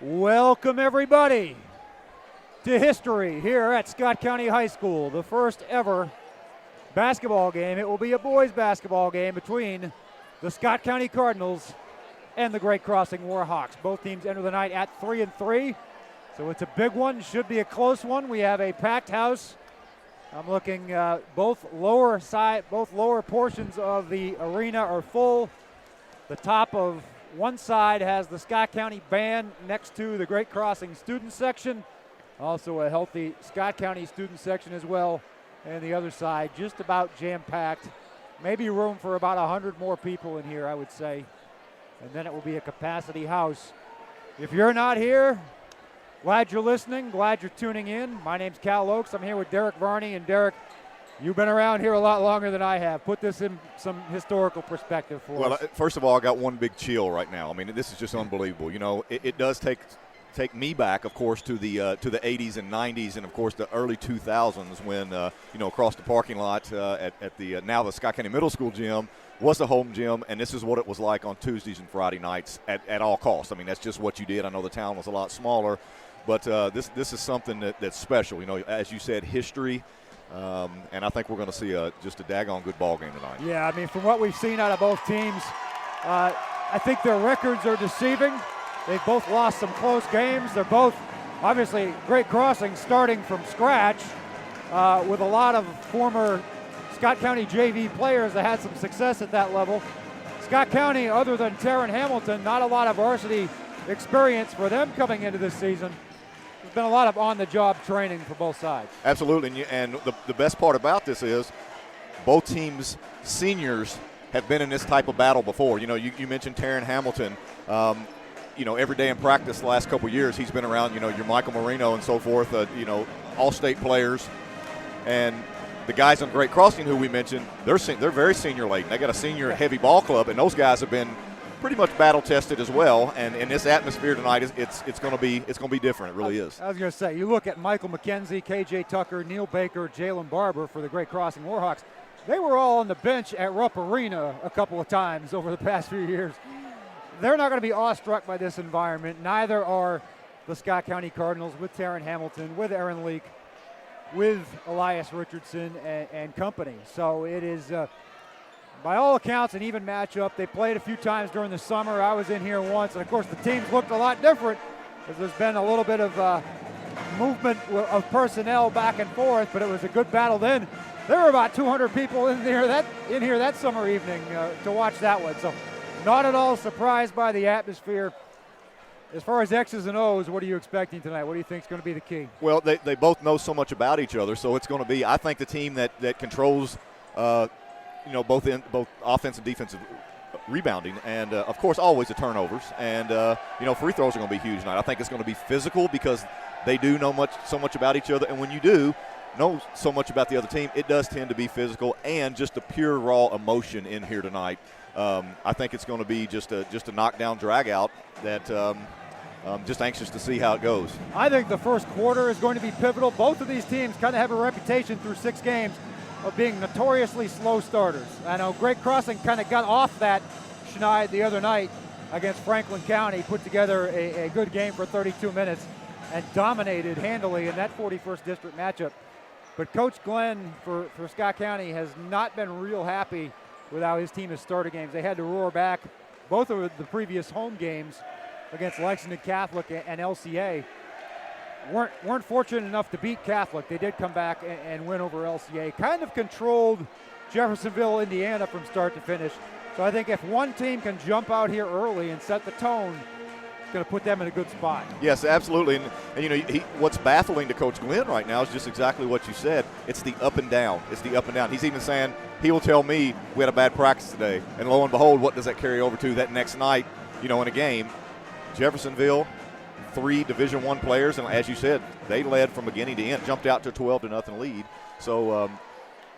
Welcome, everybody, to history here at Scott County High School. The first ever basketball game. It will be a boys basketball game between the Scott County Cardinals and the Great Crossing Warhawks. Both teams enter the night at 3-3, so it's a big one. Should be a close one. We have a packed house. I'm looking both lower portions of the arena are full. The top of one side has the Scott County band next to the Great Crossing student section. Also a healthy Scott County student section as well. And the other side just about jam-packed. Maybe room for about 100 more people in here, I would say. And then it will be a capacity house. If you're not here, glad you're listening, glad you're tuning in. My name's Kal Oakes. I'm here with Derek Varney. And Derek, you've been around here a lot longer than I have. Put this in some historical perspective for us. Well, first of all, I got one big chill right now. I mean, this is just unbelievable. You know, it does take me back, of course, to the 80s and 90s, and of course the early 2000s when across the parking lot at the now the Scott County Middle School gym was the home gym, and this is what it was like on Tuesdays and Friday nights at all costs. I mean, that's just what you did. I know the town was a lot smaller, but this is something that's special. You know, as you said, history. And I think we're going to see just a daggone good ball game tonight. Yeah, I mean, from what we've seen out of both teams, I think their records are deceiving. They've both lost some close games. They're both, obviously, Great Crossing starting from scratch with a lot of former Scott County JV players that had some success at that level. Scott County, other than Taryn Hamilton, not a lot of varsity experience for them coming into this season. There's been a lot of on-the-job training for both sides. Absolutely, and the best part about this is both teams' seniors have been in this type of battle before. You know, you mentioned Taryn Hamilton. Every day in practice the last couple of years, he's been around, your Michael Marino and so forth, all-state players. And the guys on Great Crossing who we mentioned, they're very senior-laden. They got a senior-heavy ball club, and those guys have been pretty much battle tested as well, and in this atmosphere tonight, it's going to be different. It really is. I was going to say, you look at Michael McKenzie, KJ Tucker, Neil Baker, Jalen Barber for the Great Crossing Warhawks. They were all on the bench at Rupp Arena a couple of times over the past few years. They're not going to be awestruck by this environment. Neither are the Scott County Cardinals with Taryn Hamilton, with Aaron Leak, with Elias Richardson and company. So it is. By all accounts, an even matchup. They played a few times during the summer. I was in here once, and of course the teams looked a lot different because there's been a little bit of movement of personnel back and forth, but it was a good battle then. There were about 200 people in here that summer evening to watch that one. So not at all surprised by the atmosphere. As far as X's and O's, what are you expecting tonight? What do you think is going to be the key? Well, they both know so much about each other, so it's going to be, I think, the team that controls both offense and defensive rebounding, and of course always the turnovers, and free throws are going to be huge tonight. I think it's going to be physical because they do know so much about each other, and when you do know so much about the other team, it does tend to be physical and just a pure raw emotion in here tonight. I think it's going to be just a knockdown drag out that I'm just anxious to see how it goes. I think the first quarter is going to be pivotal. Both of these teams kind of have a reputation through 6 games of being notoriously slow starters. I know Great Crossing kind of got off that schneid the other night against Franklin County, put together a good game for 32 minutes and dominated handily in that 41st district matchup. But Coach Glenn for Scott County has not been real happy with how his team has started games. They had to roar back both of the previous home games against Lexington Catholic and LCA. Weren't fortunate enough to beat Catholic. They did come back and win over LCA. Kind of controlled Jeffersonville, Indiana from start to finish. So I think if one team can jump out here early and set the tone, it's going to put them in a good spot. Yes, absolutely. And what's baffling to Coach Glenn right now is just exactly what you said. It's the up and down. It's the up and down. He's even saying he will tell me we had a bad practice today. And lo and behold, what does that carry over to that next night, in a game? Jeffersonville, 3 Division I players, and as you said, they led from beginning to end, jumped out to a 12-0 lead. So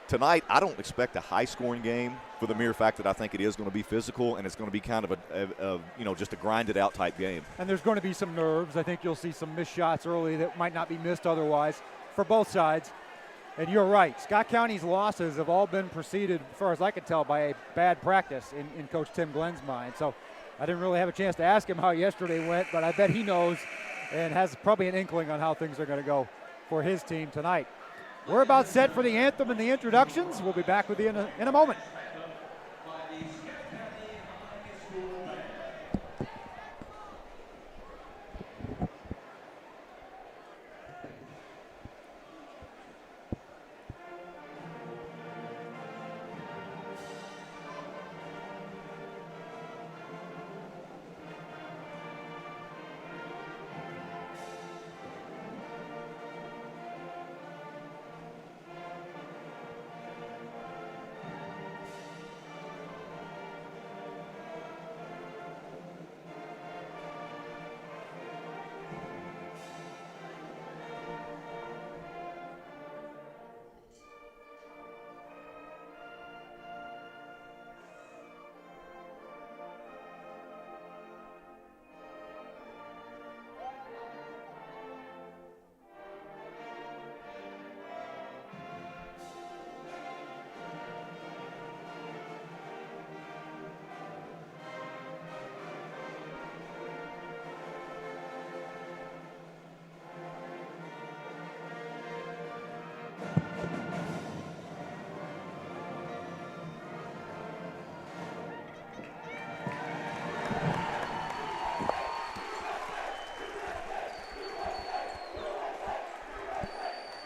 tonight, I don't expect a high-scoring game for the mere fact that I think it is going to be physical and it's going to be kind of a just a grinded-out type game. And there's going to be some nerves. I think you'll see some missed shots early that might not be missed otherwise for both sides. And you're right. Scott County's losses have all been preceded, as far as I can tell, by a bad practice in Coach Tim Glenn's mind. So I didn't really have a chance to ask him how yesterday went, but I bet he knows and has probably an inkling on how things are going to go for his team tonight. We're about set for the anthem and the introductions. We'll be back with you in a moment.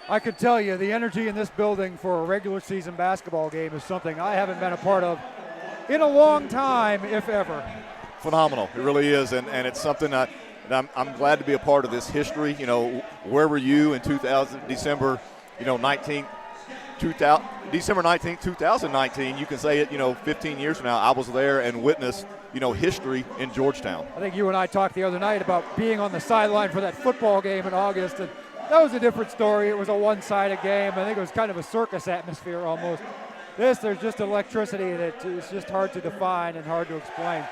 I can tell you the energy in this building for a regular season basketball game is something I haven't been a part of in a long time, if ever. Phenomenal. It really is, and it's something that I'm glad to be a part of this history. You know, where were you in December 19th, 2019? You can say it, 15 years from now, I was there and witnessed, history in Georgetown. I think you and I talked the other night about being on the sideline for that football game in August, and that was a different story. It was a one-sided game. I think it was kind of a circus atmosphere almost. There's just electricity that is just hard to define and hard to explain.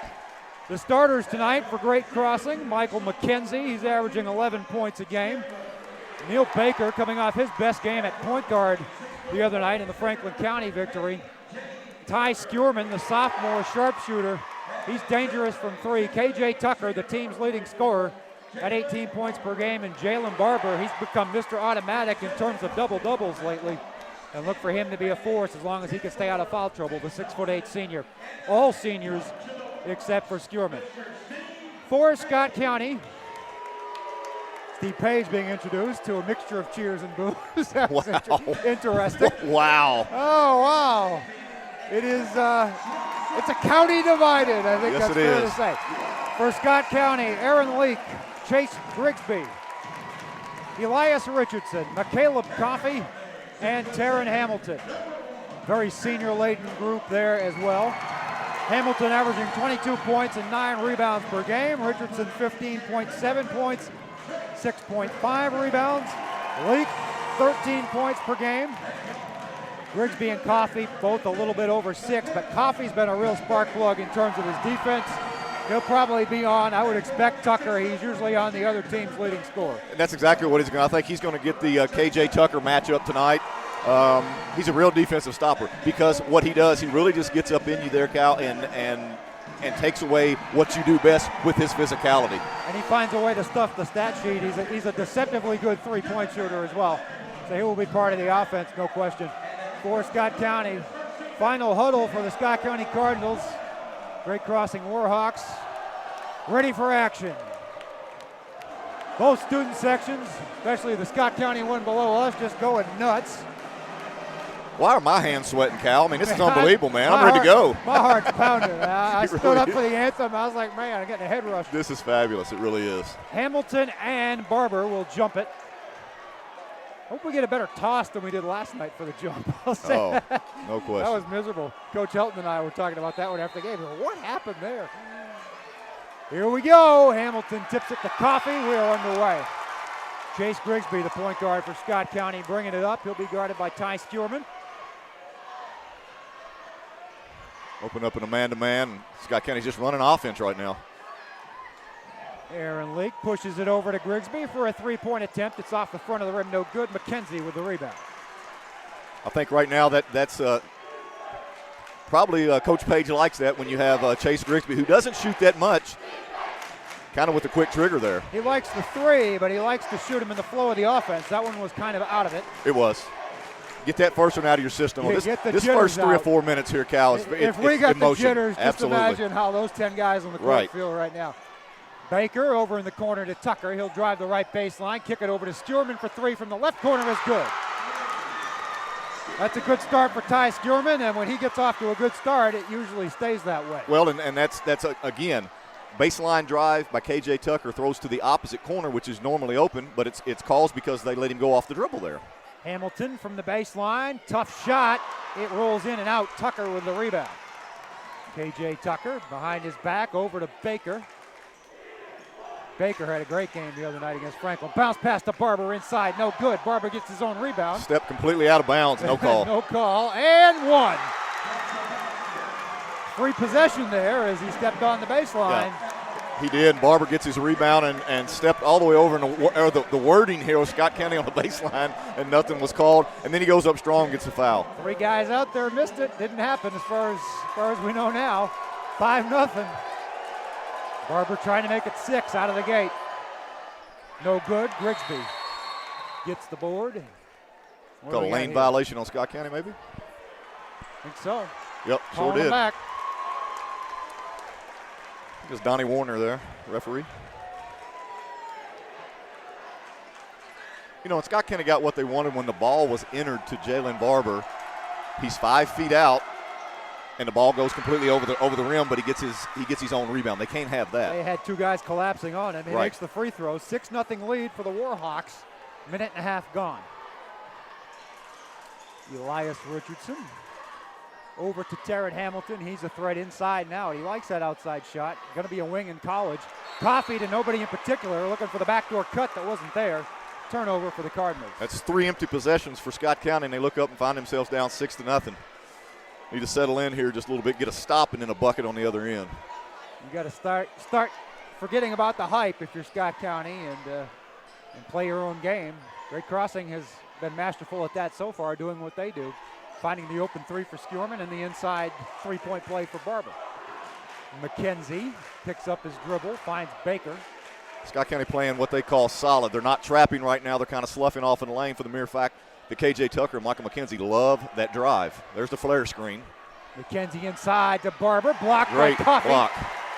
The starters tonight for Great Crossing, Michael McKenzie. He's averaging 11 points a game. Neil Baker coming off his best game at point guard the other night in the Franklin County victory. Ty Skierman, the sophomore sharpshooter. He's dangerous from three. KJ Tucker, the team's leading scorer, at 18 points per game, and Jalen Barber, he's become Mr. Automatic in terms of double-doubles lately. And look for him to be a force as long as he can stay out of foul trouble, the 6'8" senior. All seniors except for Skierman. For Scott County, Steve Page being introduced to a mixture of cheers and boos. That was interesting. Wow. Oh, wow. It is, it's a county divided, I think that's fair to say. For Scott County, Aaron Leake, Chase Grigsby, Elias Richardson, McCaleb Coffey, and Taryn Hamilton. Very senior-laden group there as well. Hamilton averaging 22 points and 9 rebounds per game. Richardson 15.7 points, 6.5 rebounds. Leake 13 points per game. Grigsby and Coffey both a little bit over 6, but Coffey's been a real spark plug in terms of his defense. He'll probably be on. I would expect Tucker. He's usually on the other team's leading scorer. And that's exactly what he's going to. I think he's going to get the KJ Tucker matchup tonight. He's a real defensive stopper because what he does, he really just gets up in you there, Cal, and takes away what you do best with his physicality. And he finds a way to stuff the stat sheet. He's a deceptively good three-point shooter as well. So he will be part of the offense, no question. For Scott County, final huddle for the Scott County Cardinals. Great Crossing Warhawks, ready for action. Both student sections, especially the Scott County one below us, just going nuts. Why are my hands sweating, Cal? I mean, this is unbelievable, man. I'm ready to go. My heart's pounding. I stood up for the anthem. I was like, man, I'm getting a head rush. This is fabulous. It really is. Hamilton and Barber will jump it. Hope we get a better toss than we did last night for the jump. I'll say that. No question. That was miserable. Coach Helton and I were talking about that one after the game. What happened there? Here we go. Hamilton tips it to Coffey. We are underway. Chase Grigsby, the point guard for Scott County, bringing it up. He'll be guarded by Ty Skierman. Open up in a man-to-man. Scott County's just running offense right now. Aaron Leake pushes it over to Grigsby for a three-point attempt. It's off the front of the rim, no good. McKenzie with the rebound. I think right now that's Probably Coach Page likes that when you have Chase Grigsby, who doesn't shoot that much, kind of with a quick trigger there. He likes the three, but he likes to shoot him in the flow of the offense. That one was kind of out of it. It was. Get that first one out of your system. Yeah, This first 3 or 4 minutes here, Cal, if we got emotion. the jitters, just Absolutely. imagine how those 10 guys on the court feel right now. Baker over in the corner to Tucker. He'll drive the right baseline, kick it over to Stewart for three from the left corner is good. That's a good start for Ty Stewart, and when he gets off to a good start, it usually stays that way. Well, and that's again, baseline drive by K.J. Tucker throws to the opposite corner, which is normally open, but it's caused because they let him go off the dribble there. Hamilton from the baseline, tough shot. It rolls in and out. Tucker with the rebound. K.J. Tucker behind his back over to Baker. Baker had a great game the other night against Franklin. Bounce pass to Barber inside, no good. Barber gets his own rebound. Step completely out of bounds, no call. No call, and one. Free possession there as he stepped on the baseline. Yeah. He did. Barber gets his rebound and stepped all the way over. The wording here was Scott County on the baseline, and nothing was called. And then he goes up strong and gets a foul. 3 guys out there missed it. Didn't happen as far as we know now. 5-0. Barber trying to make it 6 out of the gate. No good. Grigsby gets the board. Got a lane violation on Scott County, maybe? I think so. Yep, Calling sure did. Back. Just Donnie Warner there, referee. You know, and Scott County got what they wanted when the ball was entered to Jalen Barber. He's 5 feet out, and the ball goes completely over the rim, but he gets his own rebound. They can't have that. They had 2 guys collapsing on him. He makes the free throw. 6-0 lead for the Warhawks. Minute and a half gone. Elias Richardson over to Terrence Hamilton. He's a threat inside now. He likes that outside shot. Going to be a wing in college. Coffee to nobody in particular, looking for the backdoor cut that wasn't there. Turnover for the Cardinals. That's 3 empty possessions for Scott County, and they look up and find themselves down 6-0. Need to settle in here just a little bit, get a stop and then a bucket on the other end. You got to start forgetting about the hype if you're Scott County and play your own game. Great Crossing has been masterful at that so far, doing what they do. Finding the open 3 for Stewart and the inside 3-point play for Barber. McKenzie picks up his dribble, finds Baker. Scott County playing what they call solid. They're not trapping right now. They're kind of sloughing off in the lane for the mere fact that K.J. Tucker and Michael McKenzie love that drive. There's the flare screen. McKenzie inside to Barber, blocked Great by Coffee. block.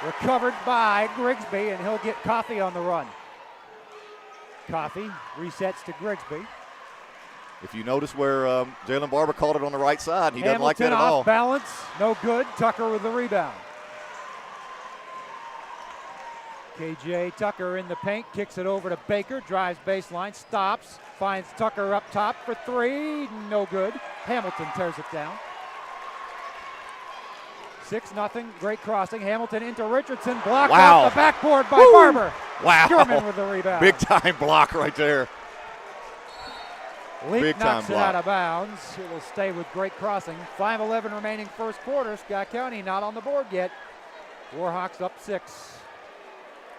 Recovered by Grigsby, and he'll get Coffee on the run. Coffee resets to Grigsby. If you notice where Jalen Barber called it on the right side, he Hamilton doesn't like that at all. off balance, no good. Tucker with the rebound. K.J. Tucker in the paint, kicks it over to Baker, drives baseline, stops, finds Tucker up top for 3, no good. Hamilton tears it down. 6-0, Great Crossing. Hamilton into Richardson, blocked off the backboard by Barber. Wow. Sherman with the rebound. Big time block right there. Leak knocks it out of bounds. It will stay with Great Crossing. 5:11 remaining first quarter. Scott County not on the board yet. Warhawks up 6.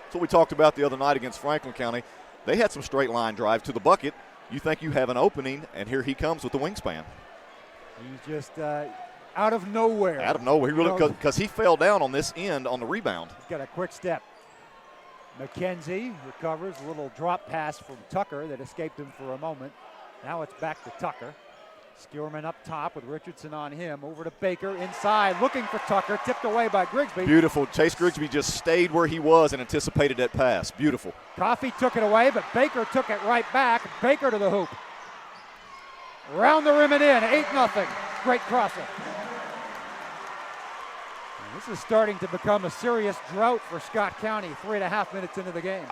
That's what we talked about the other night against Franklin County. They had some straight line drive to the bucket. You think you have an opening, and here he comes with the wingspan. He's just out of nowhere. Out of nowhere. He really, because he fell down on this end on the rebound. He's got a quick step. McKenzie recovers. A little drop pass from Tucker that escaped him for a moment. Now it's back to Tucker. Skierman up top with Richardson on him. Over to Baker inside, looking for Tucker. Tipped away by Grigsby. Beautiful. Chase Grigsby just stayed where he was and anticipated that pass. Beautiful. Coffee took it away, but Baker took it right back. Baker to the hoop. Round the rim and in. 8-0. Great Crossing. This is starting to become a serious drought for Scott County. 3.5 minutes into the game.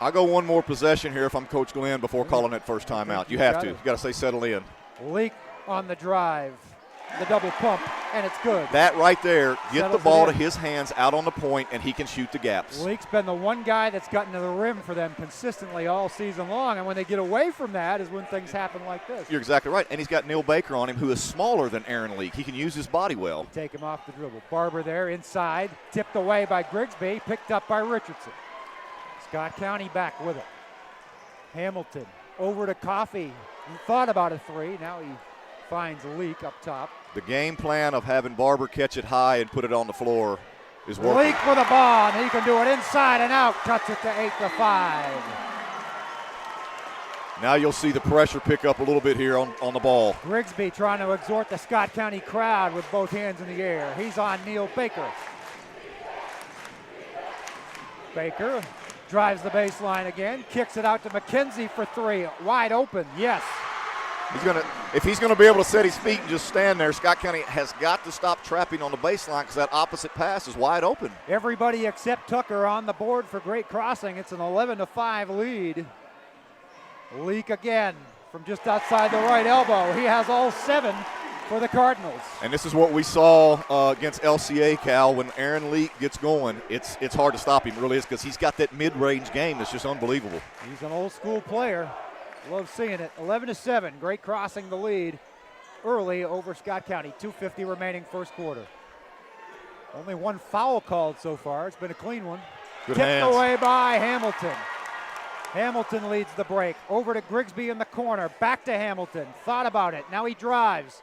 I'll go one more possession here if I'm Coach Glenn before calling that first timeout. You have to. You got to say settle in. Leak on the drive. The double pump, and it's good. That right there, get Settles the ball to his hands out on the point, and he can shoot the gaps. Leak's been the one guy that's gotten to the rim for them consistently all season long, and when they get away from that is when things happen like this. You're exactly right, and he's got Neil Baker on him, who is smaller than Aaron Leak. He can use his body well. Take him off the dribble. Barber there inside, tipped away by Grigsby, picked up by Richardson. Scott County back with it. Hamilton over to Coffee. He thought about a 3. Now he finds Leak up top. The game plan of having Barber catch it high and put it on the floor is working. Leak with a ball, and he can do it inside and out. Cuts it to 8-5. Now you'll see the pressure pick up a little bit here on the ball. Grigsby trying to exhort the Scott County crowd with both hands in the air. He's on Neil Baker. Baker drives the baseline again, kicks it out to McKenzie for three. Wide open, yes. If he's gonna be able to set his feet and just stand there, Scott County has got to stop trapping on the baseline because that opposite pass is wide open. Everybody except Tucker on the board for Great Crossing. It's an 11-5 lead. Leak again from just outside the right elbow. He has all 7 for the Cardinals. And this is what we saw against LCA, Cal. When Aaron Leak gets going, it's hard to stop him, really is, because he's got that mid-range game that's just unbelievable. He's an old school player. Love seeing it. 11-7, Great Crossing the lead early over Scott County. 2:50 remaining first quarter. Only one foul called so far. It's been a clean one. Good Tipped hands. away by Hamilton. Hamilton leads the break. Over to Grigsby in the corner. Back to Hamilton. Thought about it. Now he drives.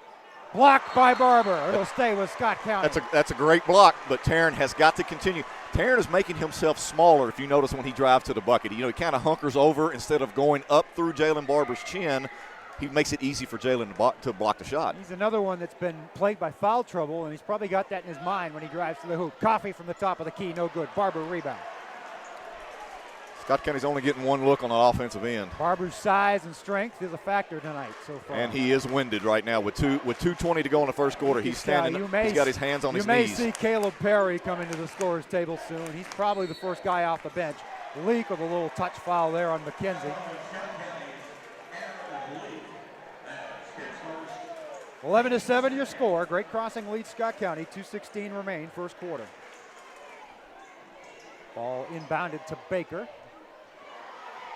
Blocked by Barber. It'll stay with Scott County. That's a great block, but Taryn has got to continue. Taryn is making himself smaller, if you notice, when he drives to the bucket. He kind of hunkers over instead of going up through Jalen Barber's chin. He makes it easy for Jalen to block the shot. He's another one that's been plagued by foul trouble, and he's probably got that in his mind when he drives to the hoop. Coffee from the top of the key, no good. Barber rebound. Scott County's only getting one look on the offensive end. Barber's size and strength is a factor tonight so far. And he is winded right now with 2:20 to go in the first quarter. He's standing. He's got his hands on his knees. You may see Caleb Perry come into the scorer's table soon. He's probably the first guy off the bench. Leak with a little touch foul there on McKenzie. 11-7 your score. Great Crossing leads Scott County. 2:16 remain first quarter. Ball inbounded to Baker.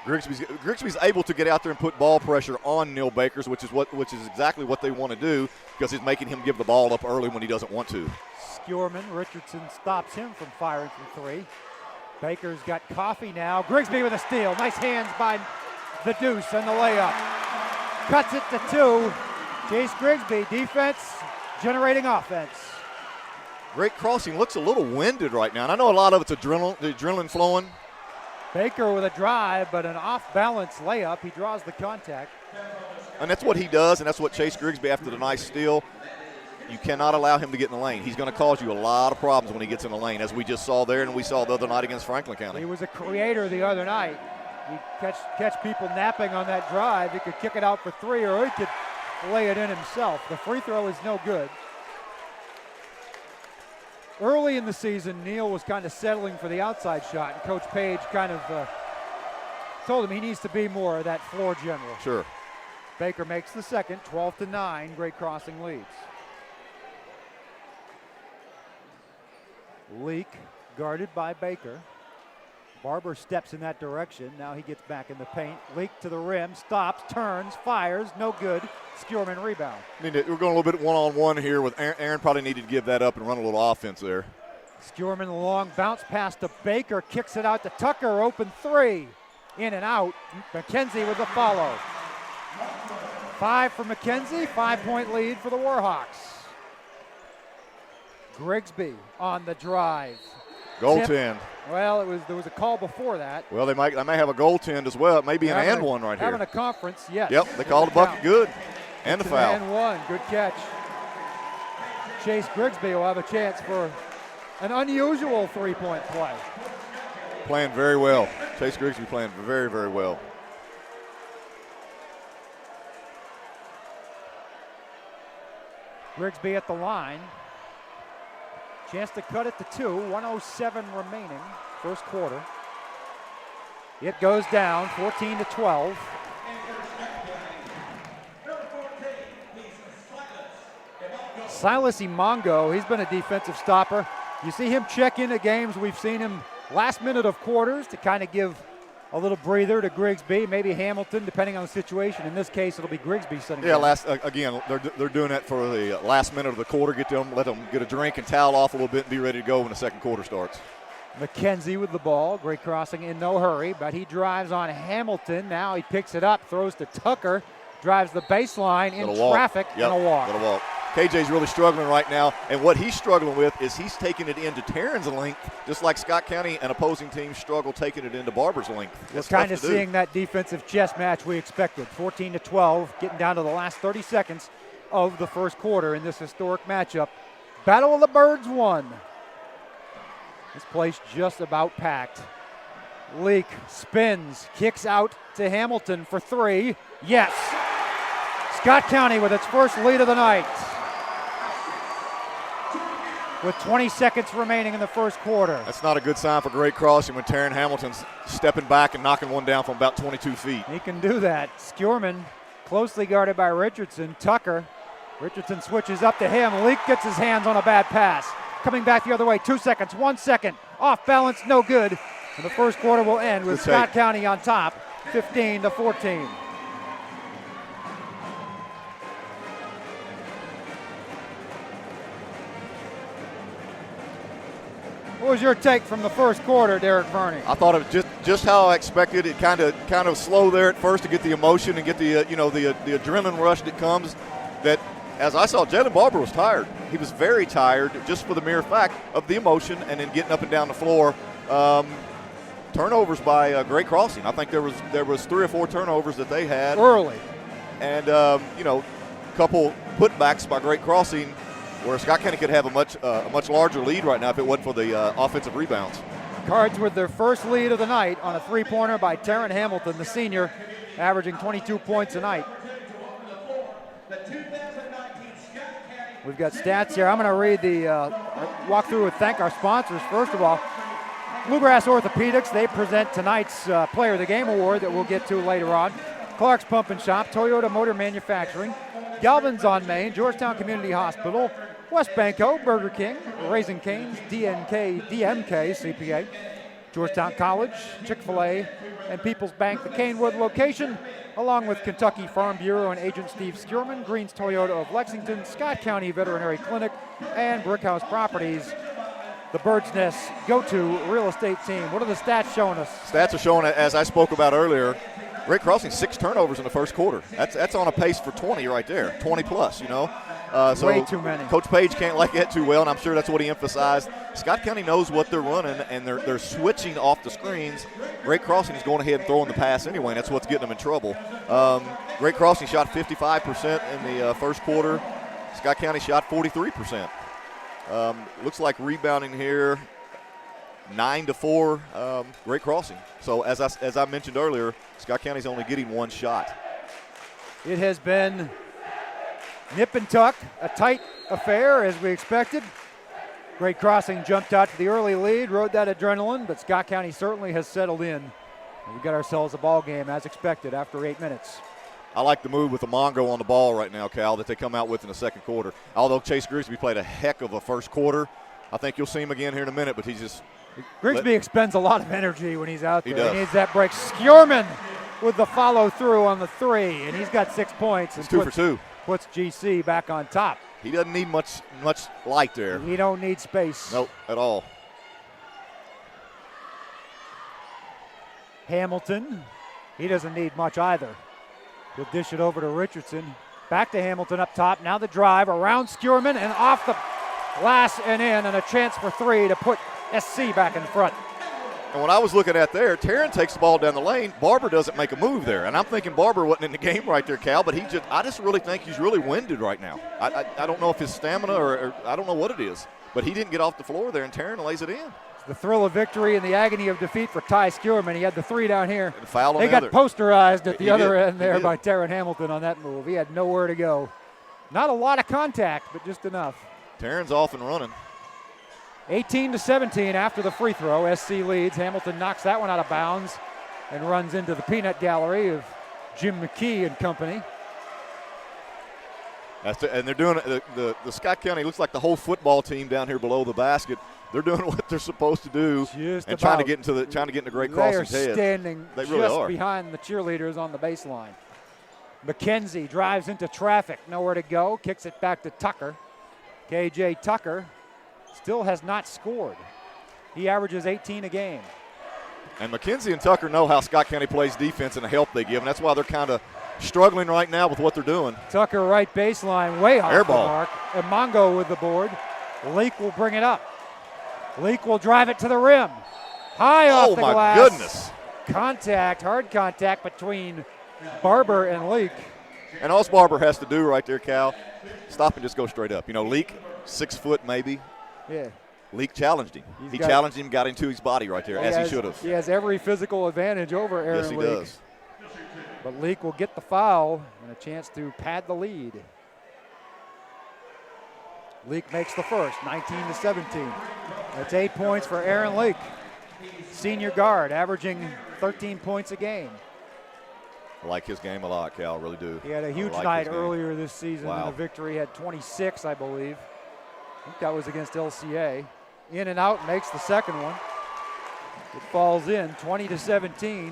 Grigsby's able to get out there and put ball pressure on Neil Bakers, which is exactly what they want to do, because it's making him give the ball up early when he doesn't want to. Skierman, Richardson stops him from firing from three. Baker's got Coffee now. Grigsby with a steal. Nice hands by the Deuce and the layup. Cuts it to 2. Chase Grigsby, defense, generating offense. Great Crossing looks a little winded right now, and I know a lot of it's adrenaline flowing. Baker with a drive, but an off-balance layup. He draws the contact. And that's what he does, and that's what Chase Grigsby, after the nice steal, you cannot allow him to get in the lane. He's going to cause you a lot of problems when he gets in the lane, as we just saw there and we saw the other night against Franklin County. He was a creator the other night. He'd catch people napping on that drive. He could kick it out for 3, or he could lay it in himself. The free throw is no good. Early in the season, Neil was kind of settling for the outside shot, and Coach Page kind of told him he needs to be more of that floor general. Sure. Baker makes the second, 12-9, Great Crossing leads. Leak guarded by Baker. Barber steps in that direction. Now he gets back in the paint. Leak to the rim, stops, turns, fires, no good. Skierman rebound. We're going a little bit one-on-one here with Aaron. Probably needed to give that up and run a little offense there. Skierman, the long bounce pass to Baker, kicks it out to Tucker, open 3. In and out. McKenzie with the follow. 5 for McKenzie, 5-point lead for the Warhawks. Grigsby on the drive. Goaltend. Well, there was a call before that. Well, they may have a goaltend as well. It may be an and one right here. Having a conference, yes. Yep, they called the bucket good. And the foul. And one, good catch. Chase Grigsby will have a chance for an unusual 3-point play. Playing very well. Chase Grigsby playing very, very well. Grigsby at the line. Chance to cut it to 2. 1:07 remaining, first quarter. It goes down, 14-12. Silas Imongo, he's been a defensive stopper. You see him check into games. We've seen him last minute of quarters to kind of give a little breather to Grigsby, maybe Hamilton, depending on the situation. In this case, it'll be Grigsby setting. Yeah, again, they're doing that for the last minute of the quarter. Let them get a drink and towel off a little bit and be ready to go when the second quarter starts. McKenzie with the ball. Great Crossing in no hurry, but he drives on Hamilton. Now he picks it up, throws to Tucker, drives the baseline in Little walk. traffic Yep. and a walk. Little walk. KJ's really struggling right now, and what he's struggling with is he's taking it into Taryn's length, just like Scott County and opposing teams struggle taking it into Barber's length. We're kind of seeing that defensive chess match we expected. 14-12, getting down to the last 30 seconds of the first quarter in this historic matchup. Battle of the Birds 1. This place just about packed. Leak spins, kicks out to Hamilton for 3. Yes! Scott County with its first lead of the night. With 20 seconds remaining in the first quarter. That's not a good sign for Great Crossing when Taryn Hamilton's stepping back and knocking one down from about 22 feet. He can do that. Skjorman closely guarded by Richardson. Tucker. Richardson switches up to him. Leak gets his hands on a bad pass. Coming back the other way, 2 seconds, 1 second. Off balance, no good. And the first quarter will end with Scott County on top, 15-14. What was your take from the first quarter, Derek Varney? I thought it was just how I expected. It kind of slow there at first to get the emotion and get the the adrenaline rush that comes. That as I saw, Jalen Barber was tired. He was very tired just for the mere fact of the emotion and then getting up and down the floor. Turnovers by Great Crossing. I think there was 3 or 4 turnovers that they had early, and couple putbacks by Great Crossing, where Scott County could have a much larger lead right now if it wasn't for the offensive rebounds. Cards with their first lead of the night on a 3-pointer by Taryn Hamilton, the senior, averaging 22 points a night. We've got stats here. I'm going to read the walk through and thank our sponsors. First of all, Bluegrass Orthopedics, they present tonight's Player of the Game Award that we'll get to later on. Clark's Pump and Shop, Toyota Motor Manufacturing, Galvin's on Main, Georgetown Community Hospital, West Banco, Burger King, Raising Cane's, DMK, CPA, Georgetown College, Chick-fil-A, and People's Bank, the Canewood location, along with Kentucky Farm Bureau and Agent Steve Skjorman, Green's Toyota of Lexington, Scott County Veterinary Clinic, and Brickhouse Properties. The Bird's Nest go-to real estate team. What are the stats showing us? Stats are showing, as I spoke about earlier, Great Crossing 6 turnovers in the first quarter. That's on a pace for 20 right there, 20 plus, So way too many. Coach Page can't like that too well, and I'm sure that's what he emphasized. Scott County knows what they're running, and they're switching off the screens. Great Crossing is going ahead and throwing the pass anyway, and that's what's getting them in trouble. Great Crossing shot 55% in the first quarter. Scott County shot 43%. Looks like rebounding here, 9-4, Great Crossing. So as I mentioned earlier, Scott County's only getting 1 shot. It has been nip and tuck, a tight affair as we expected. Great Crossing jumped out to the early lead, rode that adrenaline, but Scott County certainly has settled in. We got ourselves a ball game as expected after 8 minutes. I like the move with the Mongo on the ball right now, Cal, that they come out with in the second quarter. Although Chase Grigsby played a heck of a first quarter, I think you'll see him again here in a minute, but he's just Grigsby expends a lot of energy when he's out there. He does. He needs that break. Skjorman with the follow through on the 3, and he's got 6 points. It's 2 for 2. Puts GC back on top. He doesn't need much light there. He don't need space. Nope, at all. Hamilton, he doesn't need much either. He'll dish it over to Richardson. Back to Hamilton up top. Now the drive around Skjorman and off the glass and in, and a chance for 3 to put SC back in front. And when I was looking at there, Taryn takes the ball down the lane. Barber doesn't make a move there. And I'm thinking Barber wasn't in the game right there, Cal, but I just really think he's really winded right now. I don't know if his stamina or I don't know what it is, but he didn't get off the floor there, and Taryn lays it in. The thrill of victory and the agony of defeat for Ty Skjorman. He had the 3 down here. And foul on they got posterized at the other end there by Taryn Hamilton on that move. He had nowhere to go. Not a lot of contact, but just enough. Taryn's off and running. 18-17 after the free throw. SC leads. Hamilton knocks that one out of bounds and runs into the peanut gallery of Jim McKee and company. And they're doing the Scott County looks like the whole football team down here below the basket. They're doing what they're supposed to do and trying to get into Great Crossing's head. They are standing really just behind the cheerleaders on the baseline. McKenzie drives into traffic, nowhere to go, kicks it back to Tucker. KJ Tucker still has not scored. He averages 18 a game. And McKenzie and Tucker know how Scott County plays defense and the help they give, and that's why they're kind of struggling right now with what they're doing. Tucker right baseline, way off Air the ball. mark. And Mongo with the board. Leak will bring it up. Leak will drive it to the rim. High off the glass. Oh, my goodness. Contact, hard contact between Barber and Leak. And all Barber has to do right there, Cal, stop and just go straight up. You know, Leak, 6 foot maybe. Yeah. Leak challenged him. He challenged him, got into his body right there, as he should have. He has every physical advantage over Aaron Yes, he Leak. does. But Leak will get the foul and a chance to pad the lead. Leak makes the first, 19-17. That's 8 points for Aaron Leak. Senior guard, averaging 13 points a game. I like his game a lot, Cal, really do. He had a huge night earlier this season in a victory. He had 26, I believe. I think that was against LCA. In and out, makes the second one. It falls in, 20-17.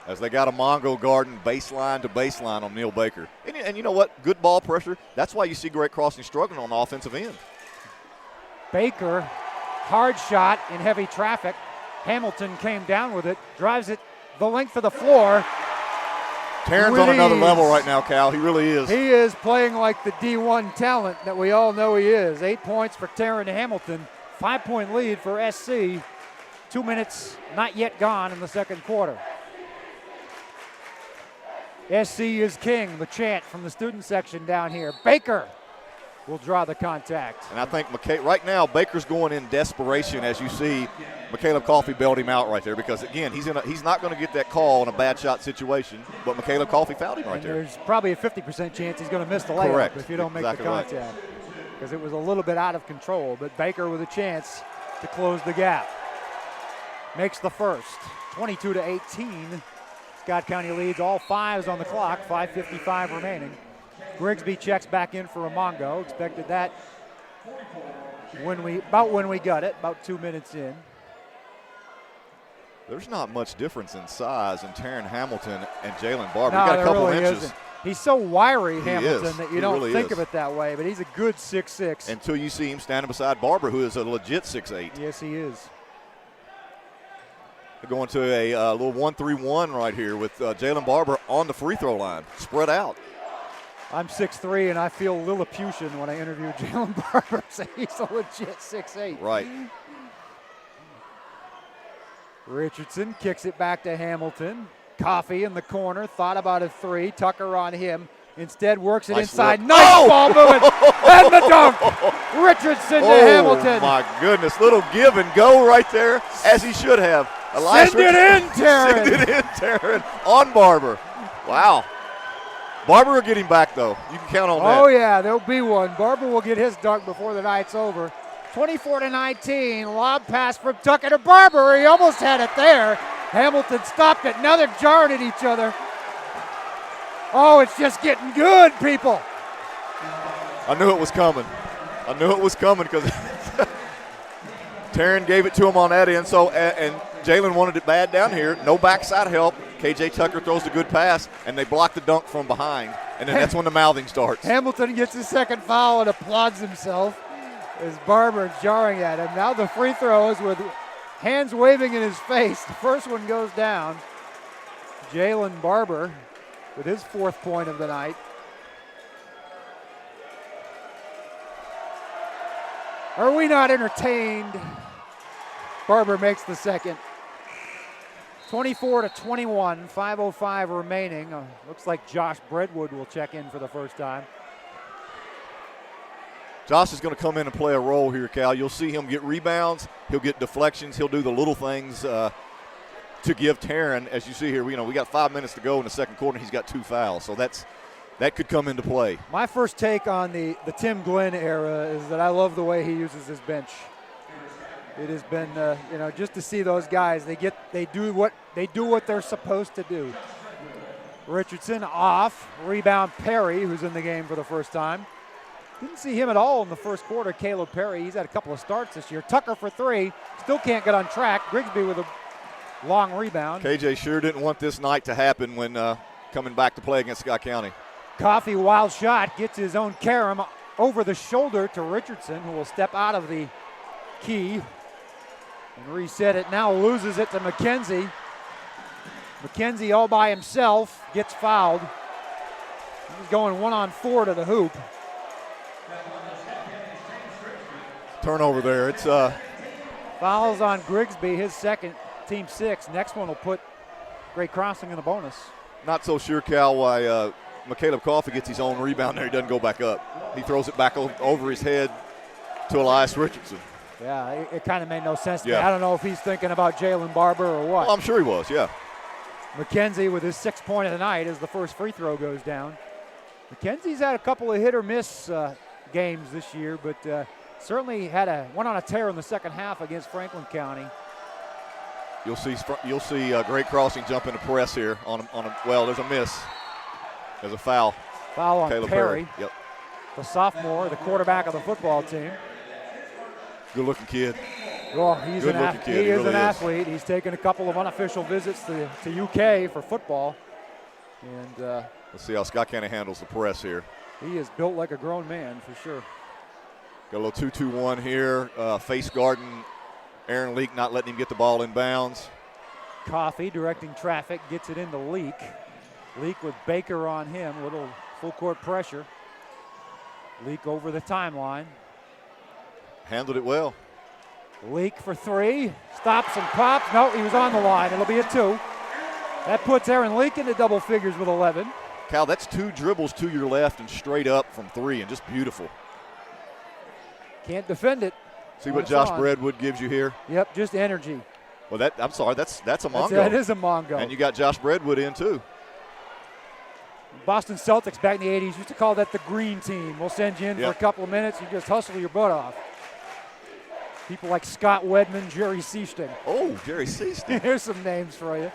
As they got a Mongo guarding baseline to baseline on Neil Baker. And you know what? Good ball pressure. That's why you see Great Crossing struggling on the offensive end. Baker, hard shot in heavy traffic. Hamilton came down with it, drives it the length of the floor. Taryn's on another level right now, Cal. He really is. He is playing like the D1 talent that we all know he is. 8 points for Taryn Hamilton. 5-point lead for SC. 2 minutes not yet gone in the second quarter. SC is king, the chant from the student section down here. Baker will draw the contact. And I think right now Baker's going in desperation, as you see McCaleb Coffey bailed him out right there, because again he's not going to get that call in a bad shot situation, but McCaleb Coffey fouled him right there. There's probably a 50% chance he's going to miss the layup. Correct. If you don't make the contact, because it was a little bit out of control. But Baker with a chance to close the gap. Makes the first, 22-18. Scott County leads all fives on the clock, 5:55 remaining. Grigsby checks back in for a Mongo. Expected that when we got it, about 2 minutes in. There's not much difference in size in Taryn Hamilton and Jalen Barber. No, He got a couple really inches. Isn't. He's so wiry, Hamilton, is. that you He don't really think is. of it that way, but he's a good 6'6". Until you see him standing beside Barber, who is a legit 6'8". Yes, he is. They're going to a little 1-3-1 right here with Jalen Barber on the free throw line, spread out. I'm 6'3", and I feel Lilliputian when I interview Jalen Barber. So he's a legit 6'8". Right. Richardson kicks it back to Hamilton. Coffey in the corner, thought about a three. Tucker on him. Instead works it Nice inside. look. Nice ball movement. And the dunk. Richardson to Hamilton. Oh, my goodness. Little give and go right there, as he should have. Send it in, Taryn. Send it in, Taryn, on Barber. Wow. Barber will get him back, though. You can count on that. Oh, yeah, there'll be one. Barber will get his dunk before the night's over. 24-19, lob pass from Tucker to Barber. He almost had it there. Hamilton stopped it. Now they're jarring at each other. Oh, it's just getting good, people. I knew it was coming. Because Taryn gave it to him on that end. So, and Jalen wanted it bad down here. No backside help. KJ Tucker throws a good pass, and they block the dunk from behind. And then that's when the mouthing starts. Hamilton gets his second foul and applauds himself as Barber jarring at him. Now the free throws with hands waving in his face. The first one goes down. Jalen Barber with his 4th point of the night. Are we not entertained? Barber makes the second. 24-21, 5:05 remaining. Looks like Josh Breadwood will check in for the first time. Josh is going to come in and play a role here, Cal. You'll see him get rebounds. He'll get deflections. He'll do the little things to give Taryn. As you see here, we got 5 minutes to go in the second quarter. He's got 2 fouls, so that could come into play. My first take on the Tim Glenn era is that I love the way he uses his bench. It has been, just to see those guys. They do what they're supposed to do. Richardson off, rebound Perry, who's in the game for the first time. Didn't see him at all in the first quarter. Caleb Perry, he's had a couple of starts this year. Tucker for 3, still can't get on track. Grigsby with a long rebound. KJ sure didn't want this night to happen when coming back to play against Scott County. Coffey, wild shot, gets his own carom over the shoulder to Richardson, who will step out of the key and reset it. Now loses it to McKenzie. McKenzie all by himself, gets fouled. He's going 1-on-4 to the hoop. Turnover there. It's fouls on Grigsby, his second, team 6. Next one will put Great Crossing in the bonus. Not so sure, Cal, why McCaleb Coffey gets his own rebound there. He doesn't go back up. He throws it back over his head to Elias Richardson. Yeah, it kind of made no sense to me. Yeah. I don't know if he's thinking about Jalen Barber or what. Well, I'm sure he was, yeah. McKenzie with his 6th point of the night as the first free throw goes down. McKenzie's had a couple of hit or miss games this year, but certainly went on a tear in the second half against Franklin County. You'll see Great Crossing jump into press here well, there's a miss. There's a foul. Foul on Caleb Perry. Yep. The sophomore, the quarterback of the football team. Good-looking kid. Well, he's Good looking kid. He is really an athlete. He's taken a couple of unofficial visits to UK for football. And let's see how Scott County handles the press here. he is built like a grown man for sure. Got a little 2-2-1 here. Face guarding Aaron Leak, not letting him get the ball in bounds. Coffey directing traffic, gets it into Leak. Leak with Baker on him, little full court pressure. Leak over the timeline. Handled it well. Leak for 3, stops and pops. No, he was on the line. It'll be a 2. That puts Aaron Leak into double figures with 11. Cal, that's 2 dribbles to your left and straight up from 3, and just beautiful. Can't defend it. See what Josh Breadwood gives you here? Yep, just energy. Well, that's a Mongo. That is a Mongo. And you got Josh Breadwood in too. Boston Celtics back in the 80s used to call that the green team. We'll send you in for a couple of minutes. You just hustle your butt off. People like Scott Wedman, Jerry Seasting. Oh, Jerry Seasting. Here's some names for you.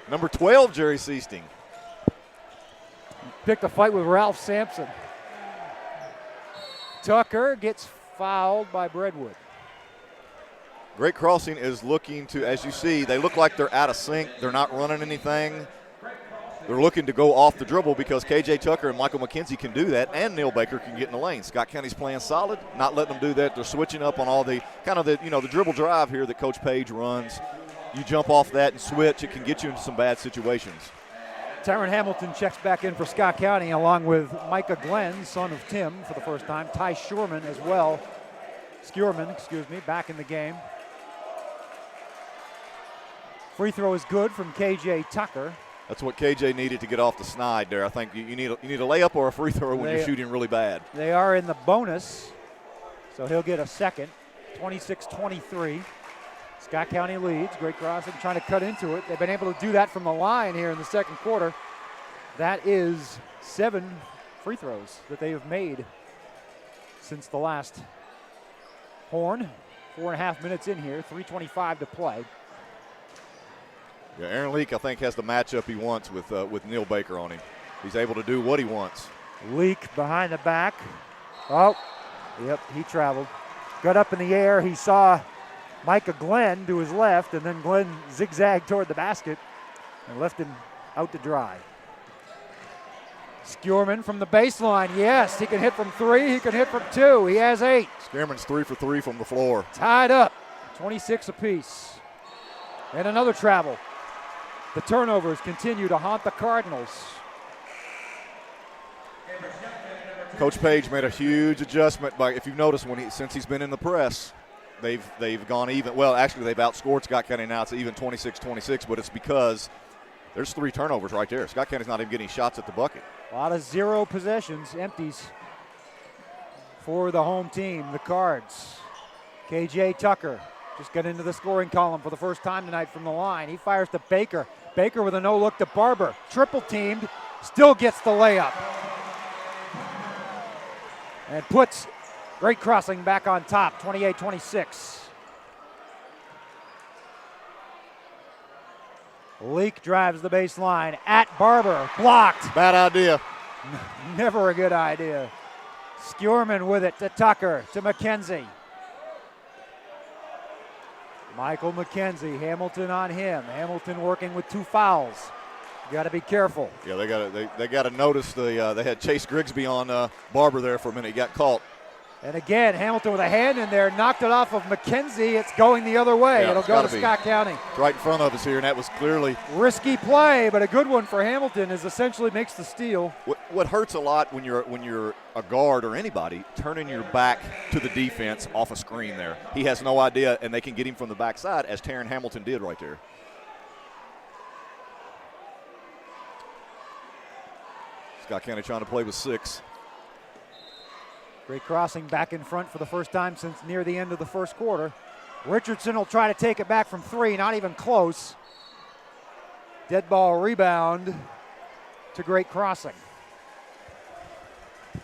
Number 12, Jerry Seasting. Picked a fight with Ralph Sampson. Tucker gets fouled by Breadwood. Great Crossing is looking to, as you see, they look like they're out of sync. They're not running anything. They're looking to go off the dribble because KJ Tucker and Michael McKenzie can do that, and Neil Baker can get in the lane. Scott County's playing solid, not letting them do that. They're switching up on all the the dribble drive here that Coach Page runs. You jump off that and switch, it can get you into some bad situations. Tyron Hamilton checks back in for Scott County along with Micah Glenn, son of Tim, for the first time. Ty Skierman as well. Back in the game. Free throw is good from KJ Tucker. That's what KJ needed to get off the snide there. I think you need a layup or a free throw when you're shooting really bad. They are in the bonus, so he'll get a second. 26-23. Scott County leads. Great Crossing trying to cut into it. They've been able to do that from the line here in the second quarter. That is 7 free throws that they have made since the last horn. 4.5 minutes in here, 3:25 to play. Yeah, Aaron Leak, I think, has the matchup he wants with Neil Baker on him. He's able to do what he wants. Leak behind the back. Oh, yep, he traveled. Got up in the air. He saw Micah Glenn to his left, and then Glenn zigzagged toward the basket and left him out to dry. Skierman from the baseline. Yes, he can hit from 3. He can hit from 2. He has 8. Skierman's 3 for 3 from the floor. Tied up. 26 apiece. And another travel. The turnovers continue to haunt the Cardinals. Coach Page made a huge adjustment. If you've noticed, since he's been in the press, they've gone even. Well, actually, they've outscored Scott County now. It's even 26-26, but it's because there's 3 turnovers right there. Scott County's not even getting shots at the bucket. A lot of 0 possessions, empties for the home team, the Cards. KJ Tucker just got into the scoring column for the first time tonight from the line. He fires to Baker. Baker with a no-look to Barber. Triple teamed, still gets the layup. And puts Great Crossing back on top, 28-26. Leak drives the baseline at Barber, blocked. Bad idea. Never a good idea. Skierman with it to Tucker, to McKenzie. Michael McKenzie, Hamilton on him. Hamilton working with 2 fouls. You got to be careful. Yeah, they got to notice they had Chase Grigsby on Barber there for a minute. He got caught. And again, Hamilton with a hand in there, knocked it off of McKenzie. It's going the other way. Yeah, it'll go to Scott County. It's right in front of us here, and that was clearly risky play, but a good one for Hamilton, is essentially makes the steal. What hurts a lot when you're a guard or anybody, turning your back to the defense off a screen there. He has no idea, and they can get him from the backside, as Taryn Hamilton did right there. Scott County trying to play with 6. Great Crossing back in front for the first time since near the end of the first quarter. Richardson will try to take it back from 3, not even close. Dead ball rebound to Great Crossing.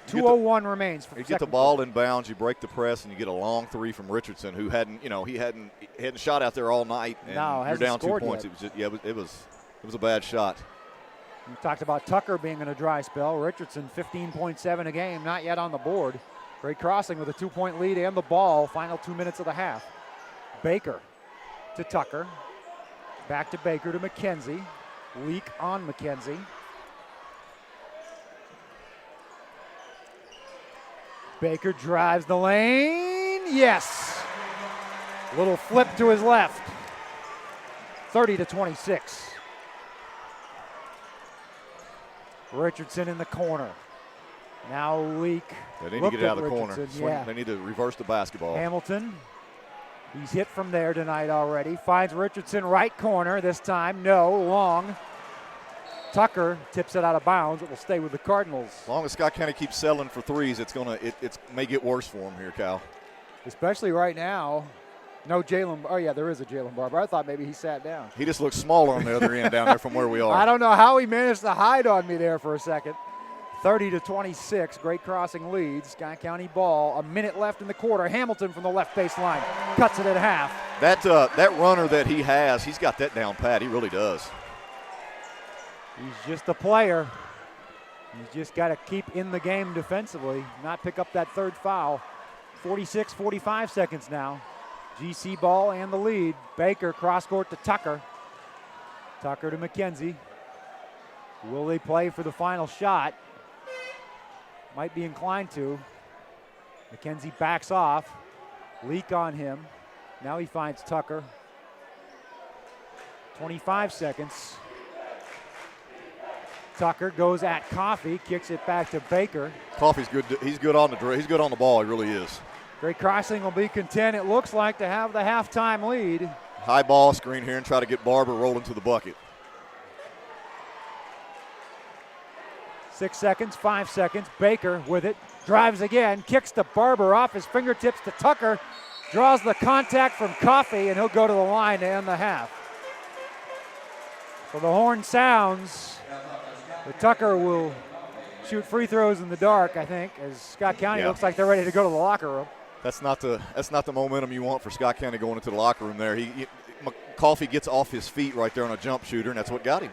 2:01 remains for the second. You get the ball in bounds, you break the press, and you get a long 3 from Richardson, who hadn't shot out there all night, and you're down 2 points. Yet. It was a bad shot. We talked about Tucker being in a dry spell. Richardson 15.7 a game, not yet on the board. Great Crossing with a 2-point lead and the ball. Final 2 minutes of the half. Baker to Tucker. Back to Baker to McKenzie. Leak on McKenzie. Baker drives the lane. Yes. Little flip to his left. 30-26. Richardson in the corner. Now Leak. They need to get it out of the corner. Yeah. They need to reverse the basketball. Hamilton. He's hit from there tonight already. Finds Richardson right corner this time. No, long. Tucker tips it out of bounds. It will stay with the Cardinals. As long as Scott County keeps settling for threes, it may get worse for him here, Cal. Especially right now. No Jalen. Oh, yeah, there is a Jalen Barber. I thought maybe he sat down. He just looks smaller on the other end down there from where we are. I don't know how he managed to hide on me there for a second. 30-26. Great Crossing leads. Scott County ball. A minute left in the quarter. Hamilton from the left baseline cuts it at half. That runner that he has, he's got that down pat. He really does. He's just a player. He's just got to keep in the game defensively, not pick up that third foul. 46-45 seconds now. GC ball and the lead. Baker cross court to Tucker. Tucker to McKenzie. Will they play for the final shot? Might be inclined to. McKenzie backs off. Leak on him. Now he finds Tucker. 25 seconds. Tucker goes at Coffey, kicks it back to Baker. Coffey's good. He's good on the ball. He really is. Great Crossing will be content, it looks like, to have the halftime lead. High ball screen here and try to get Barber rolling to the bucket. 6 seconds, 5 seconds. Baker with it, drives again, kicks to Barber off his fingertips to Tucker, draws the contact from Coffey, and he'll go to the line to end the half. So the horn sounds. But Tucker will shoot free throws in the dark, I think, as Scott County looks like they're ready to go to the locker room. That's not the momentum you want for Scott County going into the locker room there. Coffey gets off his feet right there on a jump shooter, and that's what got him.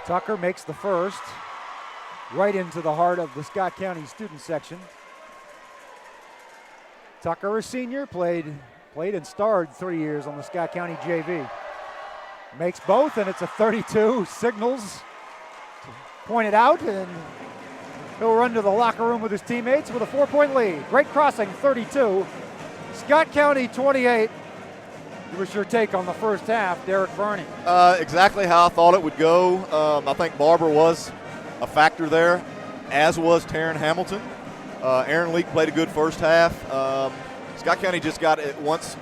Tucker makes the first, right into the heart of the Scott County student section. Tucker, a senior, played and starred 3 years on the Scott County JV. Makes both, and it's a 32. Signals pointed out, and he'll run to the locker room with his teammates with a 4-point lead. Great Crossing 32, Scott County 28. Give us your take on the first half, Derek Varney. Exactly how I thought it would go. I think Barber was a factor there, as was Taryn Hamilton. Aaron Leak played a good first half. Scott County just got it once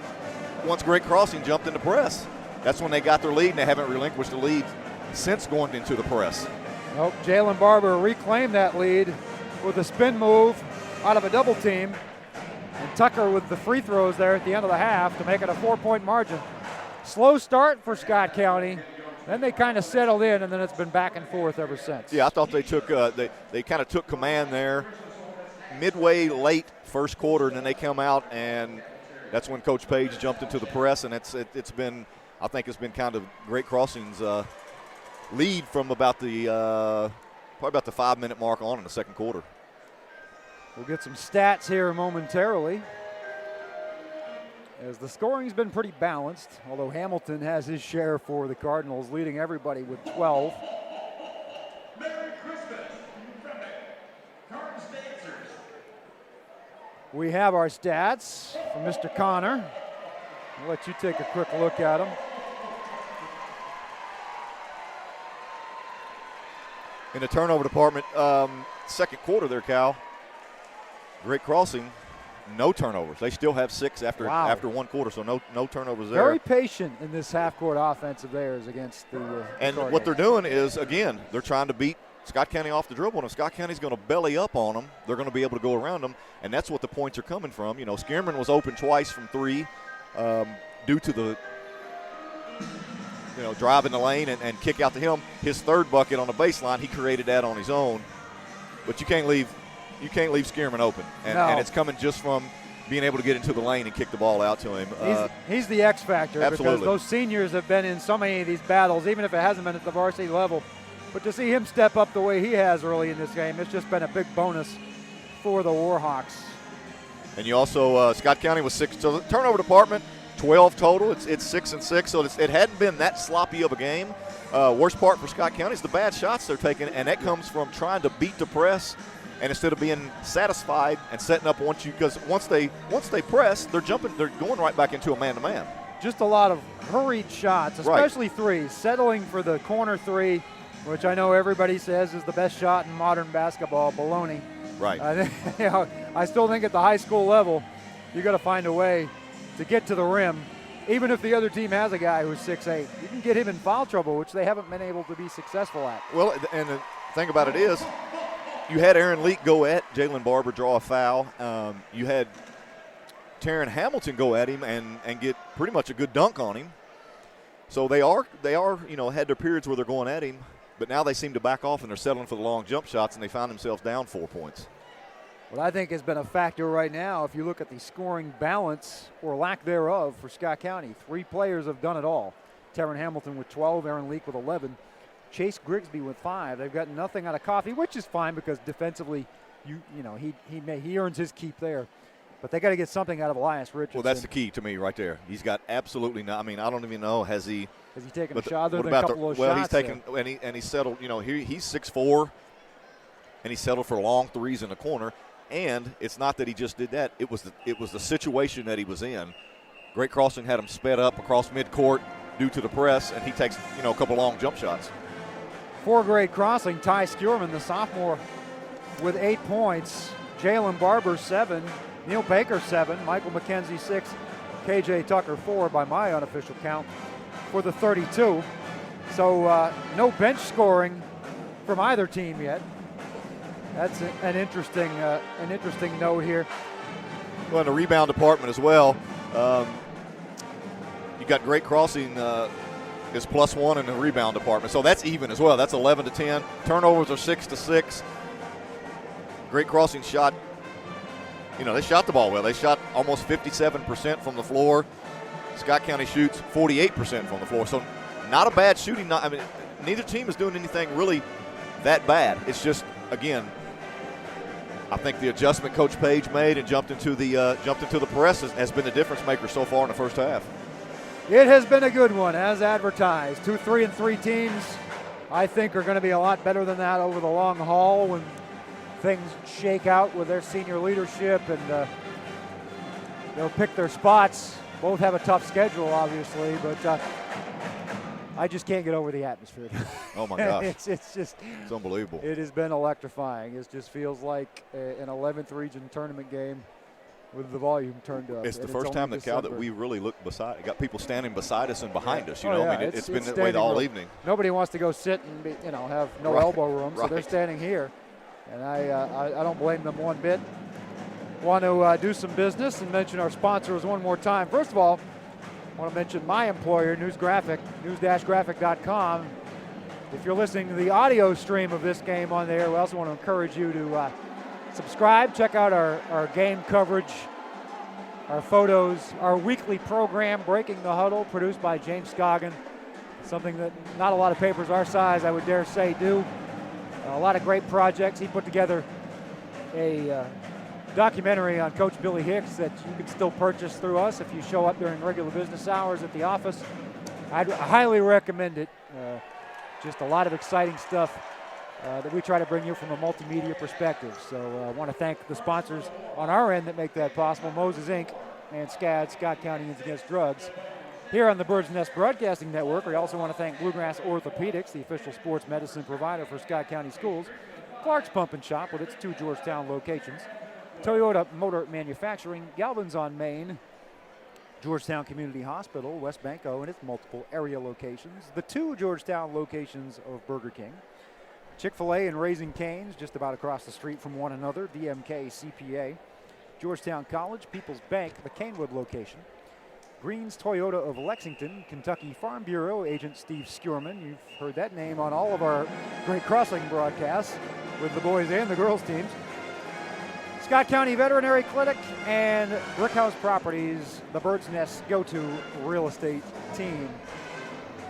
Great Crossing jumped into press. That's when they got their lead, and they haven't relinquished the lead since going into the press. Nope, Jalen Barber reclaimed that lead with a spin move out of a double team. And Tucker with the free throws there at the end of the half to make it a 4-point margin. Slow start for Scott County. Then they kind of settled in, and then it's been back and forth ever since. Yeah, I thought they took they kind of took command there midway late first quarter, and then they come out, and that's when Coach Page jumped into the press, and it's been kind of Great Crossing's lead from about the probably about the 5-minute mark on in the second quarter. We'll get some stats here momentarily, as the scoring's been pretty balanced, although Hamilton has his share for the Cardinals, leading everybody with 12. Merry Christmas from the Cardinals dancers. We have our stats from Mr. Connor. I'll let you take a quick look at them. In the turnover department, second quarter there, Cal. Great Crossing, no turnovers. They still have 6 after one quarter, so no turnovers there. Very patient in this half-court offense of theirs against the And Cardinals. what they're doing is, again, they're trying to beat Scott County off the dribble, and if Scott County's going to belly up on them, they're going to be able to go around them, and that's what the points are coming from. You know, Skierman was open twice from 3 due to the drive in the lane and kick out to him. His third bucket on the baseline, he created that on his own. But you can't leave Skierman open, and it's coming just from being able to get into the lane and kick the ball out to him. He's the X factor, absolutely. because those seniors have been in so many of these battles, even if it hasn't been at the varsity level. But to see him step up the way he has early in this game, it's just been a big bonus for the Warhawks. And you also, Scott County was 6. So the turnover department, 12 total. It's 6-6, so it hadn't been that sloppy of a game. Worst part for Scott County is the bad shots they're taking, and that comes from trying to beat the press, and instead of being satisfied and setting up because once they press, they're going right back into a man-to-man. Just a lot of hurried shots, especially threes, settling for the corner 3, which I know everybody says is the best shot in modern basketball. Baloney. Right. I still think at the high school level, you got to find a way to get to the rim. Even if the other team has a guy who's 6'8", you can get him in foul trouble, which they haven't been able to be successful at. Well, and the thing about it is, you had Aaron Leak go at Jalen Barber, draw a foul. You had Taryn Hamilton go at him and get pretty much a good dunk on him. So they are had their periods where they're going at him, but now they seem to back off and they're settling for the long jump shots, and they found themselves down 4 points. What I think has been a factor right now, if you look at the scoring balance or lack thereof for Scott County, 3 players have done it all. Taryn Hamilton with 12, Aaron Leak with 11, Chase Grigsby with 5. They've got nothing out of Coffee, which is fine because defensively, he earns his keep there. But they got to get something out of Elias Richardson. Well, that's the key to me right there. He's got absolutely no. I mean, I don't even know has he taken a shot other than a couple of shots? Well, he's taken and he's settled. He's 6'4", and he settled for long threes in the corner. And it's not that he just did that. It was the situation that he was in. Great Crossing had him sped up across midcourt due to the press, and he takes a couple long jump shots. For Great Crossing, Ty Skierman, the sophomore, with 8 points. Jalen Barber 7, Neil Baker 7, Michael McKenzie 6, KJ Tucker 4 by my unofficial count for the 32. So no bench scoring from either team yet. That's an interesting note here. Well, in the rebound department as well, you got Great Crossing is +1 in the rebound department, so that's even as well. That's 11-10. Turnovers are 6-6. Great Crossing shot. They shot the ball well. They shot almost 57% from the floor. Scott County shoots 48% from the floor, so not a bad shooting. Neither team is doing anything really that bad. It's just, again, I think the adjustment Coach Page made and jumped into the press has been the difference maker so far in the first half. It has been a good one, as advertised. 2 3-3 teams, I think, are going to be a lot better than that over the long haul when things shake out with their senior leadership and they'll pick their spots. Both have a tough schedule, obviously, but I just can't get over the atmosphere. Oh my gosh. it's unbelievable. It has been electrifying. It just feels like an 11th region tournament game with the volume turned up. It's the first time that we really looked beside. Got people standing beside us and behind us. It's been that way all evening. Nobody wants to go sit and have no elbow room, so they're standing here, and I don't blame them one bit. Want to do some business and mention our sponsors one more time. First of all, I want to mention my employer, news-graphic.com. If you're listening to the audio stream of this game on there, we also want to encourage you to subscribe, check out our game coverage, our photos, our weekly program, Breaking the Huddle, produced by James Scoggin, something that not a lot of papers our size, I would dare say, do. A lot of great projects. He put together a documentary on Coach Billy Hicks that you can still purchase through us if you show up during regular business hours at the office. I'd highly recommend it. Just a lot of exciting stuff that we try to bring you from a multimedia perspective. So I want to thank the sponsors on our end that make that possible, Moses Inc. and SCAD, Scott County Against Drugs. Here on the Bird's Nest Broadcasting Network, we also want to thank Bluegrass Orthopedics, the official sports medicine provider for Scott County Schools, Clark's Pump and Shop with its 2 Georgetown locations, Toyota Motor Manufacturing, Galvin's on Main, Georgetown Community Hospital, West Banco and its multiple area locations, the 2 Georgetown locations of Burger King, Chick-fil-A and Raising Cane's just about across the street from one another, DMK CPA, Georgetown College, People's Bank, the Canewood location, Green's Toyota of Lexington, Kentucky Farm Bureau, Agent Steve Skierman. You've heard that name on all of our Great Crossing broadcasts with the boys and the girls teams. Scott County Veterinary Clinic and Brickhouse Properties, the Bird's Nest go-to real estate team.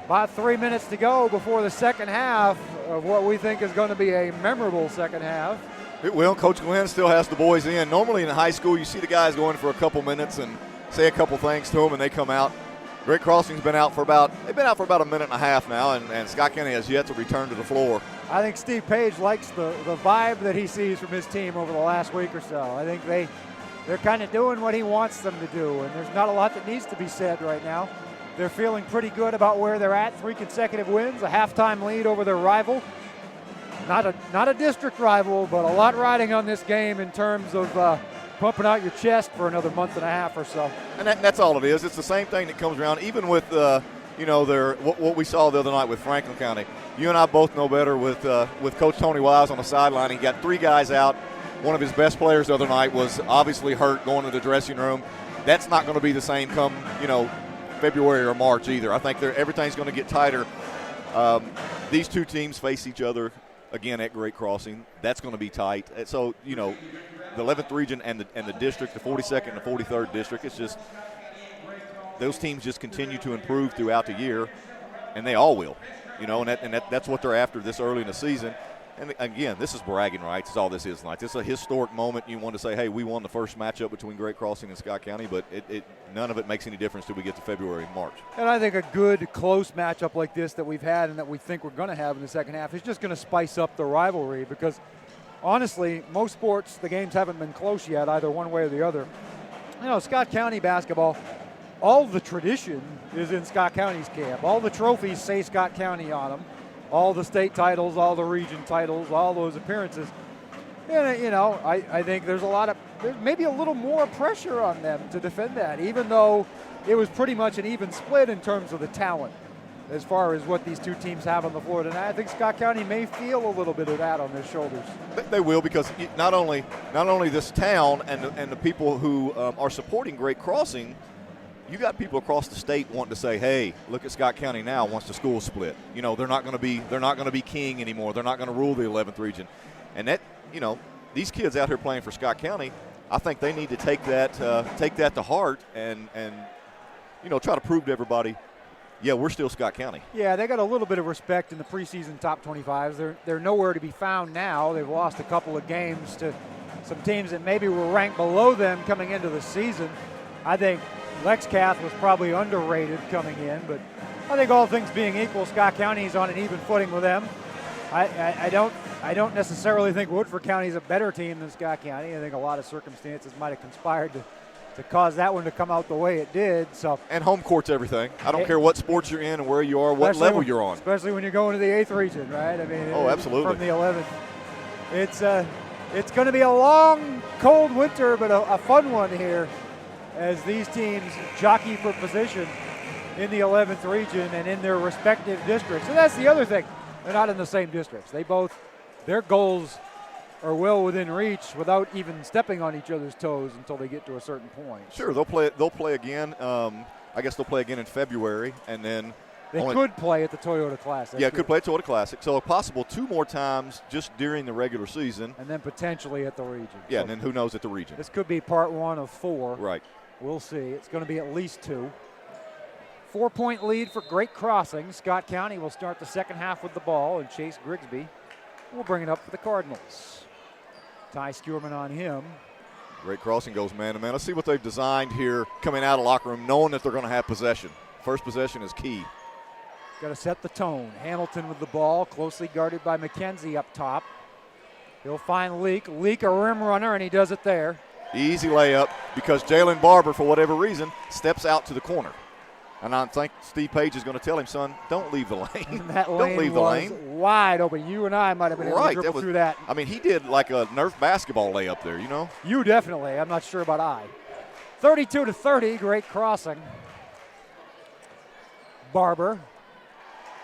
About 3 minutes to go before the second half of what we think is going to be a memorable second half. It will. Coach Glenn still has the boys in. Normally in high school, you see the guys go in for a couple minutes and say a couple things to them, and they come out. Great Crossing's been out for about a minute and a half now, and Scott County has yet to return to the floor. I think Steve Page likes the vibe that he sees from his team over the last week or so. I think they're kind of doing what he wants them to do, and there's not a lot that needs to be said right now. They're feeling pretty good about where they're at. 3 consecutive wins, a halftime lead over their rival. Not a district rival, but a lot riding on this game in terms of pumping out your chest for another month and a half or so. And that's all it is. It's the same thing that comes around, even with what we saw the other night with Franklin County. You and I both know better with Coach Tony Wise on the sideline. He got 3 guys out. One of his best players the other night was obviously hurt going to the dressing room. That's not going to be the same come February or March either. I think everything's going to get tighter. These 2 teams face each other again at Great Crossing. That's going to be tight. So the 11th region and the district, the 42nd and the 43rd district, it's just those teams just continue to improve throughout the year, and they all will. That's what they're after this early in the season. And again, this is bragging rights. Is all this is tonight. This is a historic moment. You want to say, hey, we won the first matchup between Great Crossing and Scott County, but none of it makes any difference till we get to February and March. And I think a good close matchup like this that we've had and that we think we're going to have in the second half is just going to spice up the rivalry, because honestly, most sports, the games haven't been close yet, either one way or the other. Scott County basketball, all the tradition is in Scott County's camp. All the trophies say Scott County on them. All the state titles, all the region titles, all those appearances. And, I think there's maybe a little more pressure on them to defend that, even though it was pretty much an even split in terms of the talent as far as what these 2 teams have on the floor tonight. I think Scott County may feel a little bit of that on their shoulders. They will, because not only this town and the people who are supporting Great Crossing, you got people across the state wanting to say, hey, look at Scott County now once the school split. They're not going to be king anymore. They're not going to rule the 11th region. And that, these kids out here playing for Scott County, I think they need to take that to heart and try to prove to everybody, yeah, we're still Scott County. Yeah, they got a little bit of respect in the preseason top 25s. They're nowhere to be found now. They've lost a couple of games to some teams that maybe were ranked below them coming into the season. I think Lexcath was probably underrated coming in, but I think all things being equal, Scott County is on an even footing with them. I don't necessarily think Woodford County is a better team than Scott County. I think a lot of circumstances might have conspired to cause that one to come out the way it did. So, and home court's everything. I don't care what sports you're in and where you are, what level you're on. Especially when you're going to the 8th region, right? I mean, absolutely. From the 11th. It's going to be a long, cold winter, but a fun one here as these teams jockey for position in the 11th region and in their respective districts. And that's the other thing. They're not in the same districts. Their goals are well within reach without even stepping on each other's toes until they get to a certain point. Sure, they'll play again. I guess they'll play again in February, and then they could play at the Toyota Classic. Yeah, could play at Toyota Classic. So a possible 2 more times just during the regular season, and then potentially at the region. Yeah, so and then who knows at the region. This could be part 1 of 4. Right. We'll see. It's going to be at least 2. 4-point lead for Great Crossing. Scott County will start the second half with the ball, and Chase Grigsby will bring it up for the Cardinals. Ty Skierman on him. Great Crossing goes man-to-man. Let's see what they've designed here coming out of locker room, knowing that they're going to have possession. First possession is key. Got to set the tone. Hamilton with the ball, closely guarded by McKenzie up top. He'll find Leak. Leak a rim runner, and he does it there. Easy layup because Jalen Barber, for whatever reason, steps out to the corner. And I think Steve Page is going to tell him, son, don't leave the lane. That lane don't leave the was lane. Wide open. You and I might have been able to dribble through that. I mean, he did like a Nerf basketball layup there, you know? You definitely. I'm not sure about I. 32-30, Great Crossing. Barber.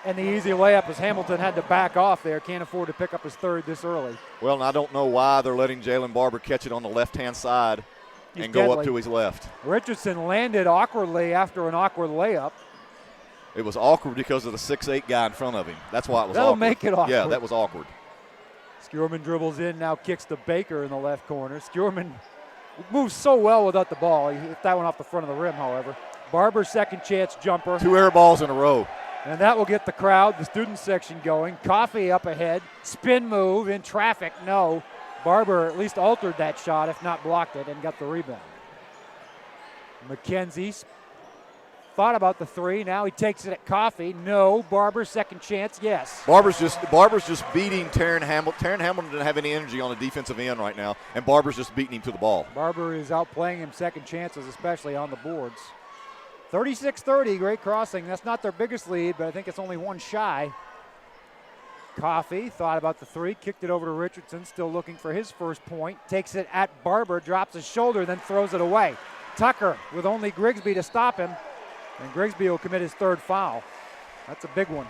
And the easy layup as Hamilton had to back off there. Can't afford to pick up his third this early. Well, and I don't know why they're letting Jalen Barber catch it on the left-hand side and go up to his left. Richardson landed awkwardly after an awkward layup. It was awkward because of the 6'8" guy in front of him. That's why it was That'll awkward. make it awkward. Yeah, that was awkward. Skjorman dribbles in, now kicks to Baker in the left corner. Skjorman moves so well without the ball. He hit that one off the front of the rim, however. Barber's second chance jumper. 2 air balls in a row. And that will get the crowd, the student section going. Coffee up ahead. Spin move in traffic. No. Barber at least altered that shot, if not blocked it, and got the rebound. McKenzie thought about the three. Now he takes it at Coffee. No. Barber second chance. Yes. Barber's just beating Taryn Hamilton. Taryn Hamilton doesn't have any energy on the defensive end right now, and Barber's just beating him to the ball. Barber is outplaying him second chances, especially on the boards. 36-30, Great Crossing. That's not their biggest lead, but I think it's only one shy. Coffee thought about the three, kicked it over to Richardson, still looking for his first point. Takes it at Barber, drops his shoulder, then throws it away. Tucker with only Grigsby to stop him, and Grigsby will commit his third foul. That's a big one.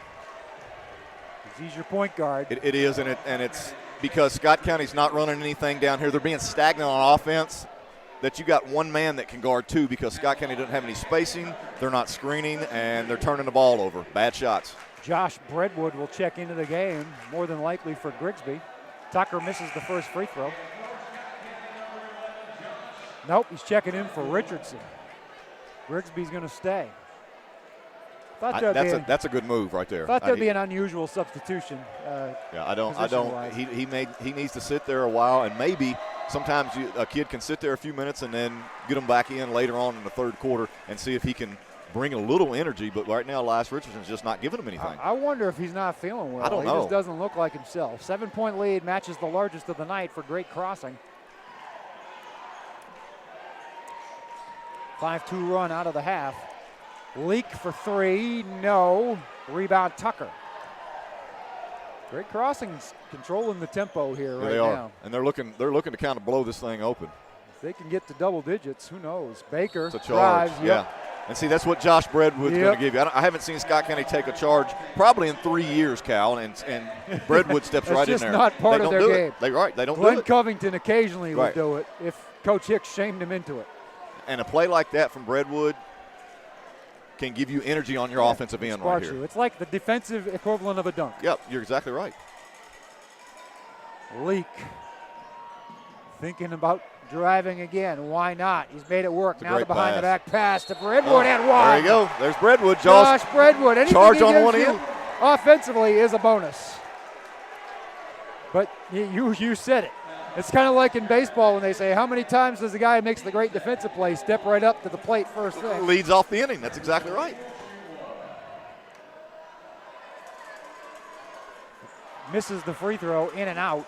He's your point guard. It is, and it's because Scott County's not running anything down here. They're being stagnant on offense. That you got one man that can guard two because Scott County doesn't have any spacing. They're not screening, and they're turning the ball over. Bad shots. Josh Breadwood will check into the game, more than likely for Grigsby. Tucker misses the first free throw. Nope, he's checking in for Richardson. Grigsby's going to stay. That's a good move right there. Thought there'd be an unusual substitution. Yeah, I don't. He needs to sit there a while, and maybe sometimes a kid can sit there a few minutes and then get him back in later on in the third quarter and see if he can bring a little energy. But right now, Elias Richardson's just not giving him anything. I wonder if he's not feeling well. I don't know. He just doesn't look like himself. 7-point lead matches the largest of the night for Great Crossing. 5-2 run out of the half. Leak for three, no. Rebound Tucker. Great Crossing's controlling the tempo here right now. They are, and they're looking to kind of blow this thing open. If they can get to double digits, who knows? Baker it's a charge, drives, yeah. And see, that's what Josh Breadwood's going to give you. I haven't seen Scott County take a charge probably in 3 years, Cal, and Breadwood steps right in there. That's just not part of their game. They don't Glenn do it. Covington occasionally would do it if Coach Hicks shamed him into it. And a play like that from Breadwood can give you energy on your offensive end right here. It's like the defensive equivalent of a dunk. Yep, you're exactly right. Leak thinking about driving again. Why not? He's made it work. Now the behind-the-back pass to Breadwood and one. There you go. There's Breadwood. Josh Breadwood. Anything charge on one end. Offensively is a bonus. But you said it. It's kind of like in baseball when they say, how many times does the guy who makes the great defensive play step right up to the plate first thing? Leads off the inning. That's exactly right. Misses the free throw, in and out.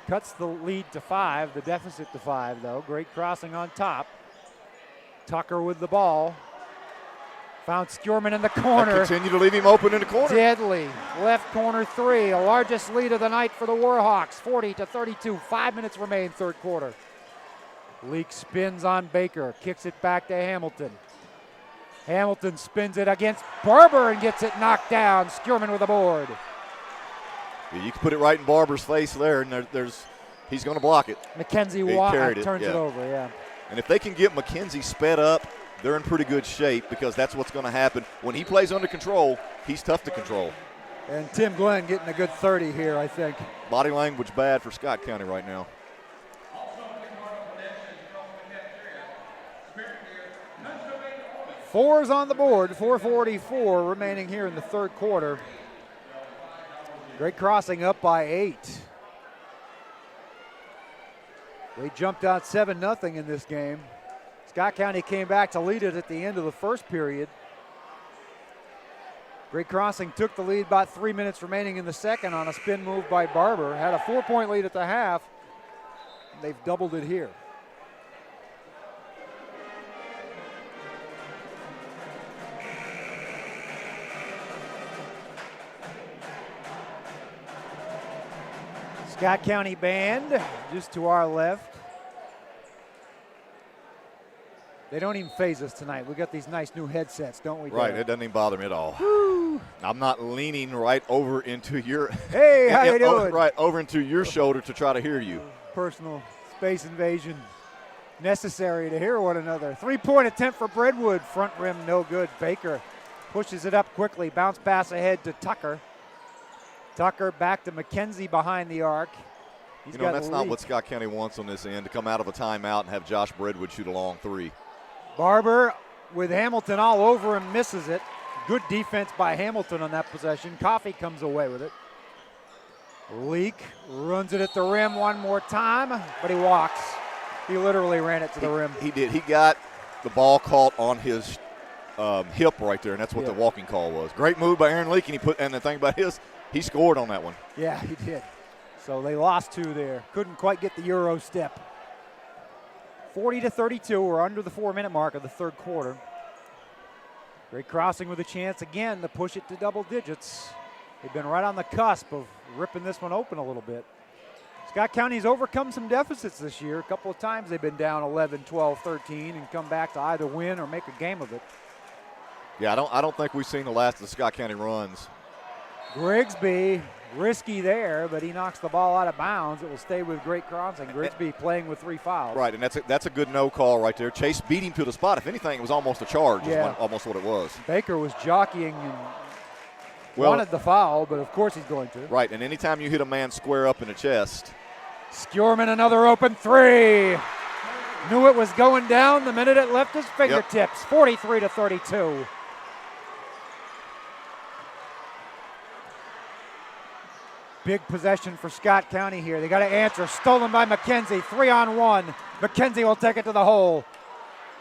Cuts the lead to 5, the deficit to 5, though. Great Crossing on top. Tucker with the ball. Found Skjorman in the corner. Continue to leave him open in the corner. Deadly. Left corner three. The largest lead of the night for the Warhawks. 40-32. 5 minutes remain, third quarter. Leak spins on Baker. Kicks it back to Hamilton. Hamilton spins it against Barber and gets it knocked down. Skjorman with a board. You can put it right in Barber's face there, and he's going to block it. McKenzie turns it over, yeah. And if they can get McKenzie sped up, they're in pretty good shape because that's what's going to happen. When he plays under control, he's tough to control. And Tim Glenn getting a good 30 here, I think. Body language bad for Scott County right now. Fours on the board, 4:44 remaining here in the third quarter. Great Crossing up by 8. They jumped out 7-0 in this game. Scott County came back to lead it at the end of the first period. Great Crossing took the lead about 3 minutes remaining in the second on a spin move by Barber. Had a 4-point lead at the half. They've doubled it here. Scott County band just to our left. They don't even phase us tonight. We got these nice new headsets, don't we? Right, Dad? it doesn't even bother me at all. Woo. I'm not leaning right over into your Hey, how you doing? right over into your shoulder to try to hear you. Personal space invasion necessary to hear one another. 3-point attempt for Brentwood. Front rim no good. Baker pushes it up quickly. Bounce pass ahead to Tucker. Tucker back to McKenzie behind the arc. He's got that's the not lead. what Scott County wants on this end, to come out of a timeout and have Josh Brentwood shoot a long three. Barber with Hamilton all over him, misses it. Good defense by Hamilton on that possession. Coffey comes away with it. Leak runs it at the rim one more time, but he walks. He literally ran it to the rim. He did. He got the ball caught on his hip right there, and that's what the walking call was. Great move by Aaron Leak, and the thing about he scored on that one. Yeah, he did. So they lost 2 there. Couldn't quite get the Euro step. 40-32. We're under the 4-minute mark of the third quarter. Great Crossing with a chance again to push it to double digits. They've been right on the cusp of ripping this one open a little bit. Scott County's overcome some deficits this year. A couple of times they've been down 11, 12, 13 and come back to either win or make a game of it. Yeah, I don't think we've seen the last of the Scott County runs. Grigsby, risky there, but he knocks the ball out of bounds. It will stay with Great Crossing. Grigsby playing with 3 fouls. Right, and that's a good no call right there. Chase beat him to the spot. If anything, it was almost a charge. Yeah. Almost what it was. Baker was jockeying and wanted the foul, but of course he's going to. Right, and anytime you hit a man square up in the chest. Skjorman, another open 3. Knew it was going down the minute it left his fingertips. 43-32. Big possession for Scott County here. They got to answer. Stolen by McKenzie. 3-on-1. McKenzie will take it to the hole.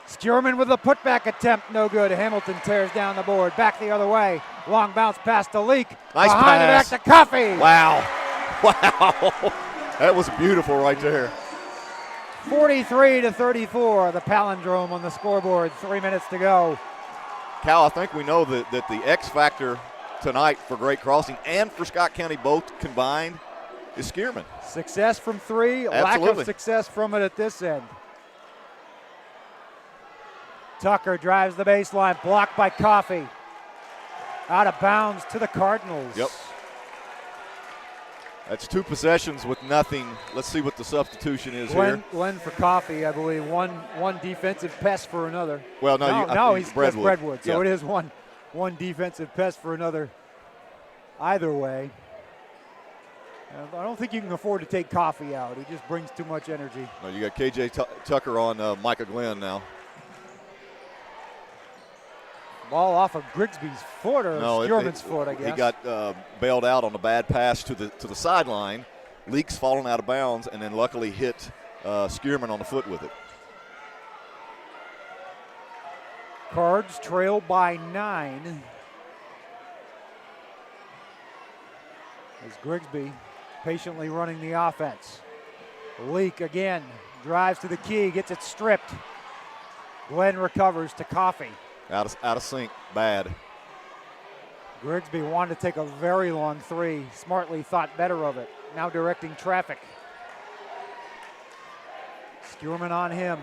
Skjorman with a putback attempt. No good. Hamilton tears down the board. Back the other way. Long bounce pass to Leak. Nice Behind pass. it back to Coffey. Wow. Wow. That was beautiful right there. 43-34. The palindrome on the scoreboard. 3 minutes to go. Cal, I think we know that the X factor tonight for Great Crossing and for Scott County both combined is Skjorman. Success from 3, Absolutely. lack of success from it at this end. Tucker drives the baseline, blocked by Coffey. Out of bounds to the Cardinals. Yep. That's 2 possessions with nothing. Let's see what the substitution is here. Glenn for Coffey, I believe. One defensive pest for another. Well, no, he's Brentwood. So it is one defensive pest for another. Either way. I don't think you can afford to take Coffey out. He just brings too much energy. No, you got KJ Tucker on Micah Glenn now. Ball off of Grigsby's foot or Skjorman's foot, I guess. He got bailed out on a bad pass to the sideline. Leaks falling out of bounds, and then luckily hit Skjorman on the foot with it. Cards trail by 9. As Grigsby patiently running the offense. Leak again, drives to the key, gets it stripped. Glenn recovers to Coffey. Out of sync, bad. Grigsby wanted to take a very long 3, smartly thought better of it. Now directing traffic. Skjorman on him.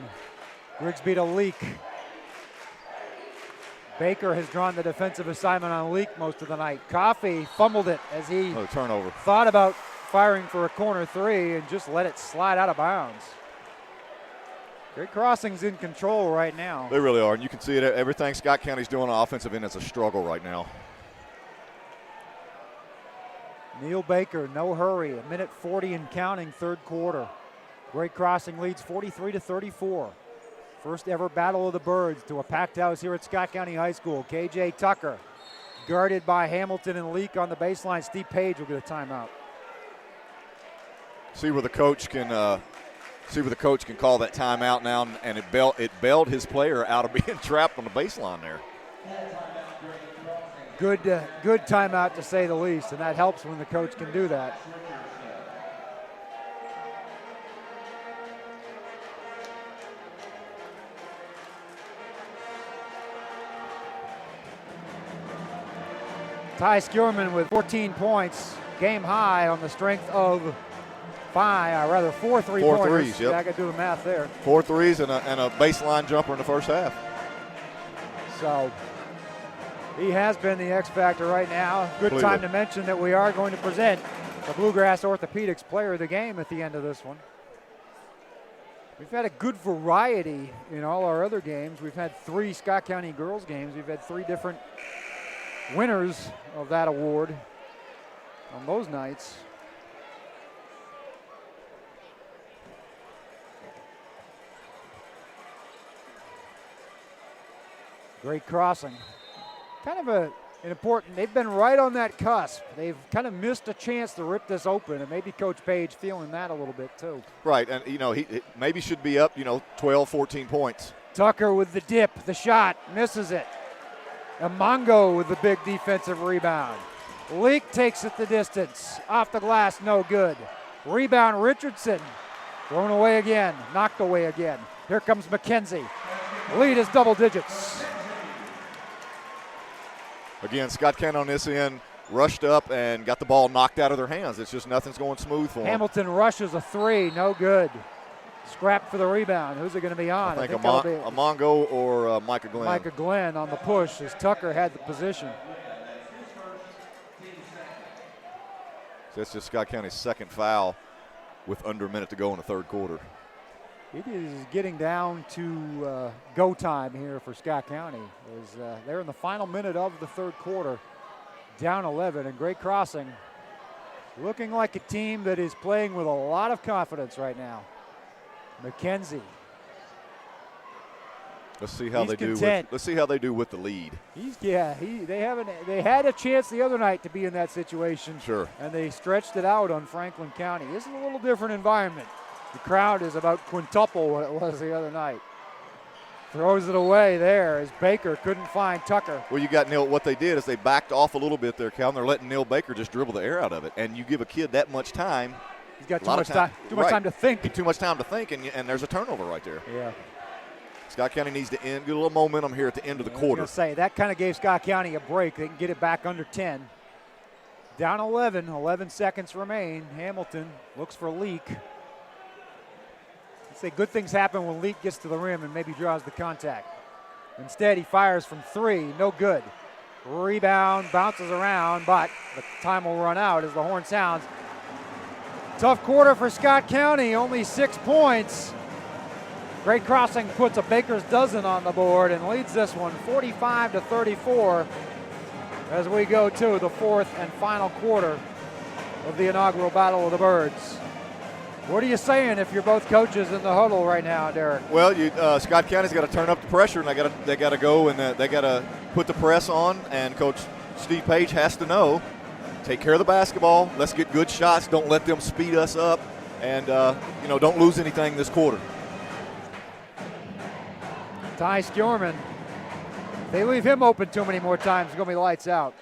Grigsby to Leak. Baker has drawn the defensive assignment on Leak most of the night. Coffey fumbled it as he turnover. Thought about firing for a corner 3 and just let it slide out of bounds. Great Crossing's in control right now. They really are, and you can see it. Everything Scott County's doing on offensive end is a struggle right now. Neil Baker, no hurry. 1:40 and counting, third quarter. Great Crossing leads 43-34. First ever Battle of the Birds to a packed house here at Scott County High School. KJ Tucker guarded by Hamilton and Leak on the baseline. Steve Page will get a timeout. See where the coach can See where the coach can call that timeout now, and it bailed his player out of being trapped on the baseline there. Good timeout to say the least, and that helps when the coach can do that. Ty Skierman with 14 points, game high on the strength of 4 3-pointers. 4 threes, yep. Yeah, I got to do the math there. 4 threes and a baseline jumper in the first half. So he has been the X factor right now. Good Completely. time to mention that we are going to present the Bluegrass Orthopedics Player of the Game at the end of this one. We've had a good variety in all our other games. We've had 3 Scott County girls games. We've had 3 different winners of that award on those nights. Great Crossing. Kind of an important, they've been right on that cusp. They've kind of missed a chance to rip this open, and maybe Coach Page feeling that a little bit too. Right, and he maybe should be up, 12, 14 points. Tucker with the dip, the shot, misses it. Amongo with the big defensive rebound. Leak takes it the distance. Off the glass, no good. Rebound, Richardson. Thrown away again, knocked away again. Here comes McKenzie. Lead is double digits. Again, Scott County on this end rushed up and got the ball knocked out of their hands. It's just nothing's going smooth for them. Hamilton rushes a 3, no good. Scrap for the rebound. Who's it going to be on? I think Amongo or Micah Glenn. Micah Glenn on the push as Tucker had the position. So that's just Scott County's second foul with under a minute to go in the third quarter. It is getting down to go time here for Scott County. They're in the final minute of the third quarter, down 11, and Great Crossing looking like a team that is playing with a lot of confidence right now. McKenzie. Let's see how He's they content. do. Let's see how they do with the lead. They had a chance the other night to be in that situation. Sure. And they stretched it out on Franklin County. This is a little different environment. The crowd is about quintuple what it was the other night. Throws it away there as Baker couldn't find Tucker. Well, you got Neil. What they did is they backed off a little bit there, Cal, and they're letting Neil Baker just dribble the air out of it. And you give a kid that much time. He's got too much time. Too much time to think. Too much time to think, and there's a turnover right there. Yeah. Scott County needs to get a little momentum here at the end of the quarter. I was going to say, that kind of gave Scott County a break. They can get it back under 10. Down 11 seconds remain. Hamilton looks for Leak. I'd say good things happen when Leak gets to the rim and maybe draws the contact. Instead, he fires from 3, no good. Rebound, bounces around, but the time will run out as the horn sounds. Tough quarter for Scott County, only 6 points. Great Crossing puts a baker's dozen on the board and leads this one 45-34 as we go to the fourth and final quarter of the inaugural Battle of the Birds. What are you saying if you're both coaches in the huddle right now, Derek? Well, Scott County's got to turn up the pressure, and they got to go and they got to put the press on. And Coach Steve Page has to know, take care of the basketball. Let's get good shots. Don't let them speed us up, and don't lose anything this quarter. Ty Skierman, if they leave him open too many more times, it's going to be lights out.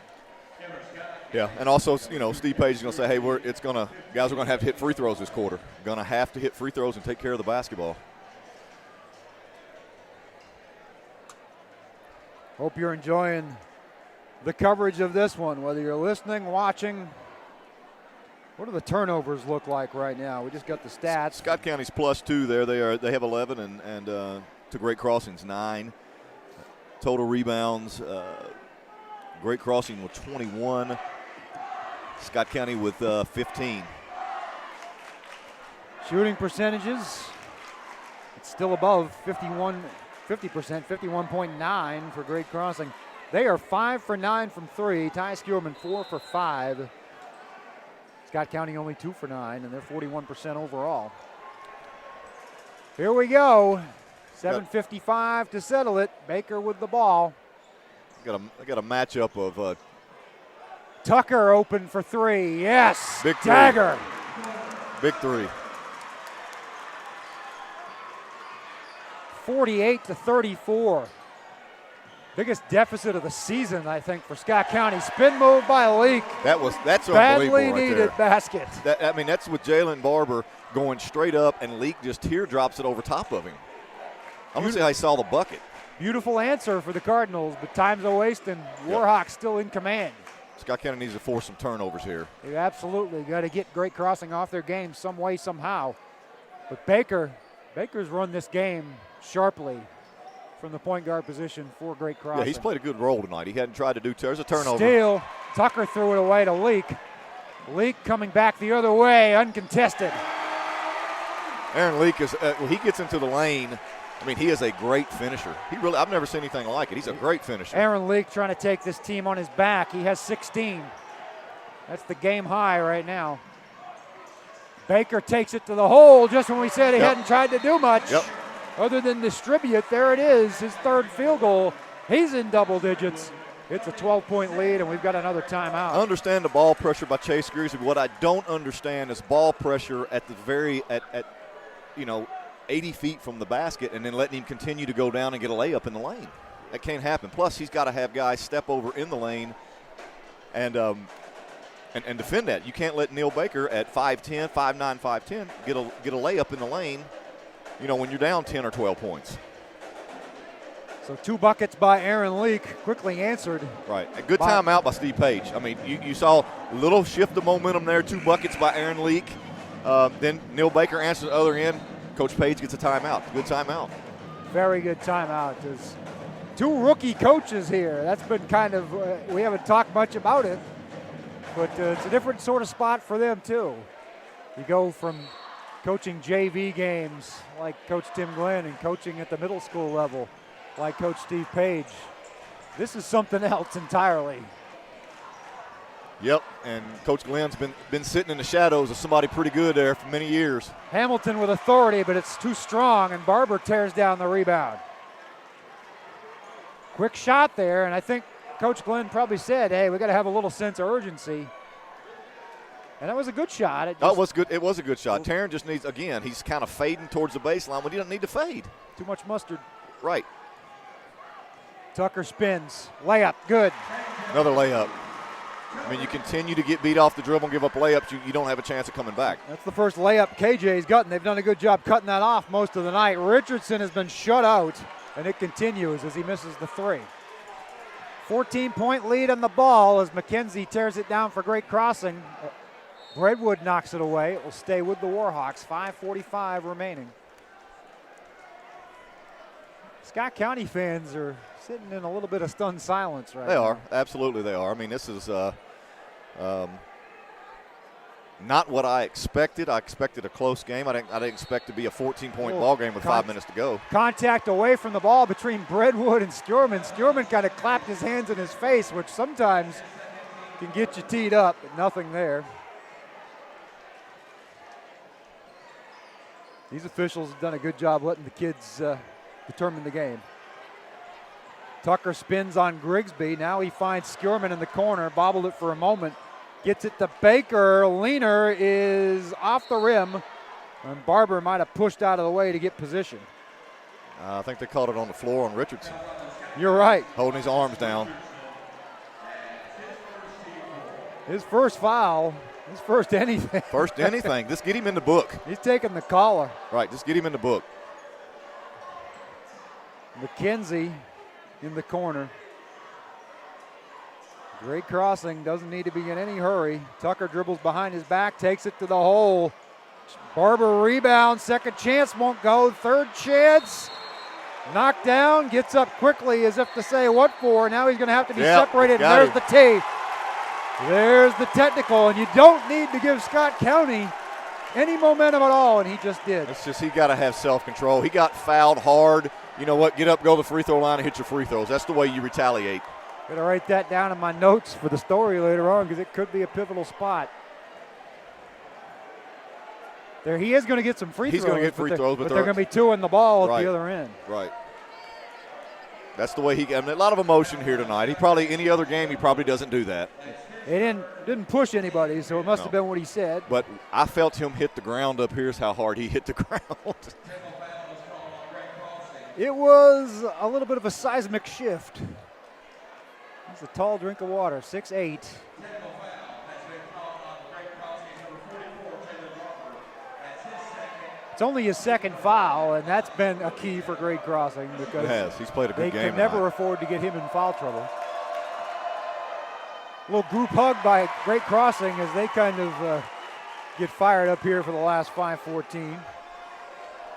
Yeah, and also, Steve Page is going to say, hey, guys are going to have to hit free throws this quarter. Going to have to hit free throws and take care of the basketball. Hope you're enjoying the coverage of this one, whether you're listening, watching. What do the turnovers look like right now? We just got the stats. Scott County's +2 there. They have 11 and to Great Crossing's 9. Total rebounds, Great Crossing with 21. Scott County with 15. Shooting percentages, it's still above 50%, 51.9 for Great Crossing. They are 5 for 9 from 3. Ty Skierman 4 for 5. Scott County only 2 for 9, and they're 41% overall. Here we go. 7:55 to settle it. Baker with the ball. I got a matchup of Tucker open for 3. Yes. Big three. Dagger. Big 3. 48-34. Biggest deficit of the season, I think, for Scott County. Spin move by Leak. That's badly unbelievable right needed there. basket. That's with Jalen Barber going straight up, and Leak just teardrops it over top of him. I don't see how he saw the bucket. Beautiful answer for the Cardinals, but time's a waste, and Warhawks still in command. Scott County needs to force some turnovers here. You absolutely got to get Great Crossing off their game some way, somehow. But Baker's run this game sharply from the point guard position for Great Crossing. Yeah, he's played a good role tonight. He hadn't tried to do – there's a turnover. Steal. Tucker threw it away to Leak. Leak coming back the other way, uncontested. Aaron Leak is when he gets into the lane, I mean, he is a great finisher. I've never seen anything like it. He's a great finisher. Aaron Leak trying to take this team on his back. He has 16. That's the game high right now. Baker takes it to the hole just when we said he hadn't tried to do much. Other than distribute. There it is, his third field goal. He's in double digits. It's a 12-point lead, and we've got another timeout. I understand the ball pressure by Chase Greasy. What I don't understand is ball pressure at the at 80 feet from the basket and then letting him continue to go down and get a layup in the lane. That can't happen. Plus, he's got to have guys step over in the lane and defend that. You can't let Neil Baker at 5'10", 5'9", 5'10", get a layup in the lane, when you're down 10 or 12 points. So 2 buckets by Aaron Leak, quickly answered. Right. A good timeout by Steve Page. I mean, you saw a little shift of momentum there, 2 buckets by Aaron Leak. Then Neil Baker answers the other end. Coach Page gets a timeout. Good timeout. Very good timeout. There's 2 rookie coaches here. That's been kind of, we haven't talked much about it, but it's a different sort of spot for them too. You go from coaching JV games like Coach Tim Glenn and coaching at the middle school level like Coach Steve Page. This is something else entirely. Yep, and Coach Glenn's been sitting in the shadows of somebody pretty good there for many years. Hamilton with authority, but it's too strong, and Barber tears down the rebound. Quick shot there, and I think Coach Glenn probably said, hey, we got to have a little sense of urgency. And that was a good shot. It was good. It was a good shot. Taryn just needs, again, he's kind of fading towards the baseline, but he doesn't need to fade. Too much mustard. Right. Tucker spins. Layup, good. Another layup. I mean, you continue to get beat off the dribble and give up layups, you don't have a chance of coming back. That's the first layup KJ's gotten. They've done a good job cutting that off most of the night. Richardson has been shut out, and it continues as he misses the 3. 14-point lead on the ball as McKenzie tears it down for Great Crossing. Redwood knocks it away. It will stay with the Warhawks. 5:45 remaining. Scott County fans are sitting in a little bit of stunned silence right now. They are. Absolutely they are. I mean, this is not what I expected. I expected a close game. I didn't expect to be a 14-point ball game with 5 minutes to go. Contact away from the ball between Redwood and Skjorman. Skjorman kind of clapped his hands in his face, which sometimes can get you teed up, but nothing there. These officials have done a good job letting the kids determine the game. Tucker spins on Grigsby. Now he finds Skjorman in the corner, bobbled it for a moment. Gets it to Baker. Leaner is off the rim, and Barber might have pushed out of the way to get position. I think they caught it on the floor on Richardson. You're right. Holding his arms down. His first foul, his first anything. First anything. Just get him in the book. He's taking the collar. Right, just get him in the book. McKenzie in the corner. Great Crossing doesn't need to be in any hurry. Tucker dribbles behind his back, takes it to the hole. Barber rebounds, second chance won't go, third chance. Knocked down, gets up quickly as if to say what for. Now he's going to have to be separated, and there's the tee. There's the technical, and you don't need to give Scott County any momentum at all, and he just did. It's just he got to have self-control. He got fouled hard. You know what? Get up, go to the free throw line, and hit your free throws. That's the way you retaliate. Gonna write that down in my notes for the story later on because it could be a pivotal spot. There, he is going to get some free throws. He's going to get free throws, but they're going to be 2 in the ball at the other end. Right. That's the way he. I mean, a lot of emotion here tonight. He probably any other game he probably doesn't do that. He didn't push anybody, so it must have been what he said. But I felt him hit the ground up. Here's how hard he hit the ground. It was a little bit of a seismic shift. It's a tall drink of water, 6'8". It's only his second foul, and that's been a key for Great Crossing because It has. He's played a good game. they can never tonight. afford to get him in foul trouble. A little group hug by Great Crossing as they kind of get fired up here for the last 5:14.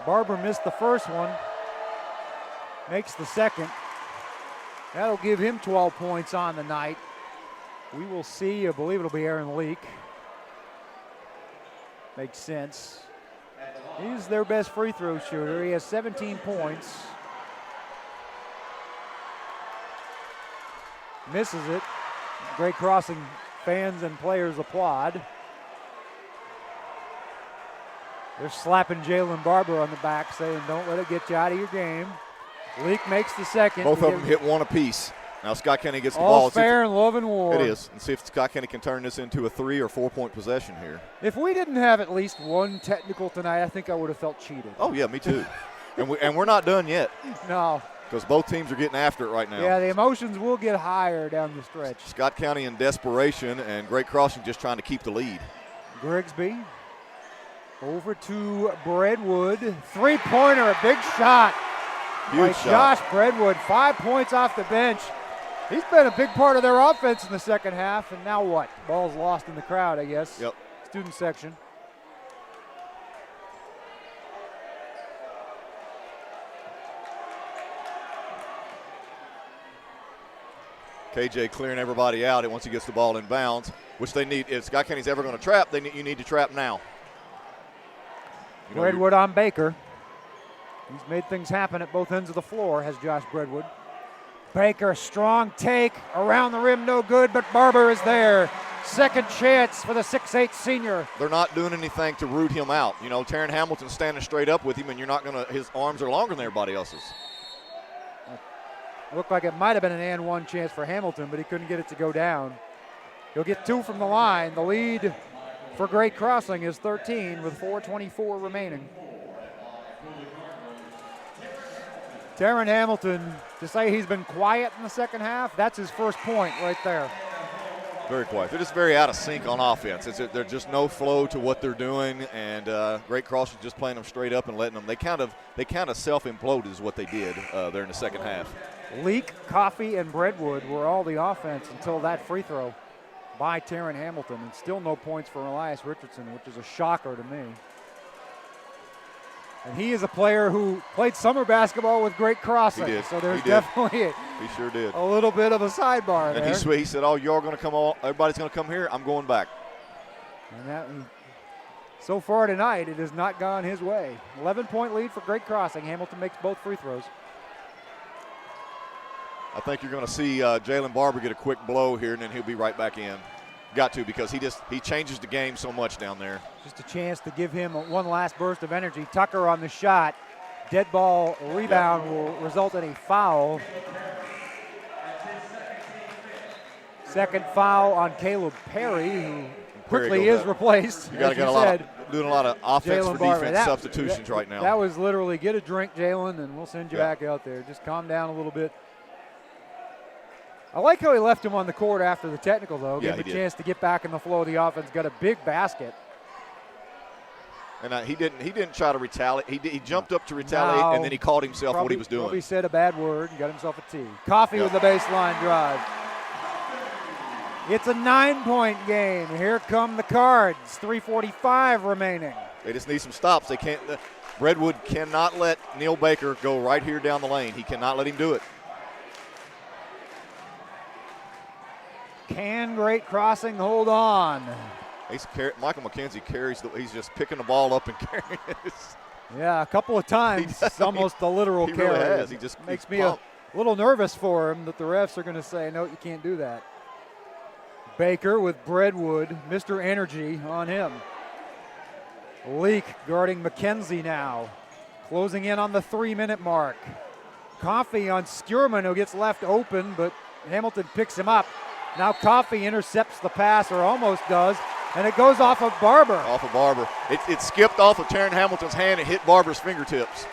Barber missed the first one, makes the second. That'll give him 12 points on the night. We will see. I believe it'll be Aaron Leak. Makes sense. He's their best free throw shooter. He has 17 points. Misses it. Great Crossing fans and players applaud. They're slapping Jalen Barber on the back, saying, "Don't let it get you out of your game." Leak makes the second. Both of them hit one apiece. Now Scott County gets the All ball. fair in love and war. It is. And see if Scott County can turn this into a 3 or 4 point possession here. If we didn't have at least one technical tonight, I think I would have felt cheated. Oh, yeah, me too. and we're not done yet No. because both teams are getting after it right now. Yeah, the emotions will get higher down the stretch. Scott County in desperation and Great Crossing just trying to keep the lead. Grigsby over to Breadwood. Three-pointer, a big shot. Huge by shot. Josh Breadwood, 5 points off the bench. He's been a big part of their offense in the second half, and now what? Ball's lost in the crowd, I guess. Yep. Student section. KJ clearing everybody out once he gets the ball in bounds, which they need. If Scott County's ever going to trap, you need to trap now. You know, Breadwood on Baker. He's made things happen at both ends of the floor, has Josh Breadwood. Baker, strong take, around the rim, no good, but Barber is there. Second chance for the 6'8 senior. They're not doing anything to root him out. You know, Taryn Hamilton's standing straight up with him, and you're not going to, his arms are longer than everybody else's. Looked like it might have been an and one chance for Hamilton, but he couldn't get it to go down. He'll get 2 from the line. The lead for Great Crossing is 13 with 4:24 remaining. Taryn Hamilton, to say he's been quiet in the second half, that's his first point right there. Very quiet. They're just very out of sync on offense. There's just no flow to what they're doing, and Great Crossing just playing them straight up and letting them. They kind of self-imploded is what they did there in the second half. Leak, Coffee, and Breadwood were all the offense until that free throw by Taryn Hamilton, and still no points for Elias Richardson, which is a shocker to me. And he is a player who played summer basketball with Great Crossing. He did. So there's He did. definitely He sure did. a little bit of a sidebar And there. he said, "Oh, y'all going to come all? Everybody's going to come here. I'm going back." And so far tonight, it has not gone his way. 11-point lead for Great Crossing. Hamilton makes both free throws. I think you're going to see Jalen Barber get a quick blow here, and then he'll be right back in. Got to, because he changes the game so much down there. Just a chance to give him one last burst of energy. Tucker on the shot. Dead ball rebound will result in a foul. Second foul on Caleb Perry, who quickly is replaced. You got to get doing a lot of offense Jalen for Barber. defense substitutions right now. That was literally get a drink, Jalen, and we'll send you Yeah. back out there. Just calm down a little bit. I like how he left him on the court after the technical, though. Yeah, Gave him he a did. chance to get back in the flow of the offense. Got a big basket. And he didn't try to retaliate. He jumped up to retaliate, and then he called himself what he was doing. Probably said a bad word and got himself a tee. Coffee with the baseline drive. It's a 9-point game. Here come the Cards. 3:45 remaining. They just need some stops. They can't. Redwood cannot let Neil Baker go right here down the lane. He cannot let him do it. Can Great Crossing hold on? Michael McKenzie carries. He's just picking the ball up and carrying it. Yeah, a couple of times. It's almost a literal He carry. really has. He just makes he's me a pumped. little nervous for him that the refs are going to say, no, you can't do that. Baker with Breadwood, Mr. Energy on him. Leak guarding McKenzie now. Closing in on the 3-minute mark. Coffee on Skierman, who gets left open, but Hamilton picks him up. Now Coffee intercepts the pass, or almost does, and it goes off of Barber. Off of Barber. It skipped off of Taryn Hamilton's hand and hit Barber's fingertips.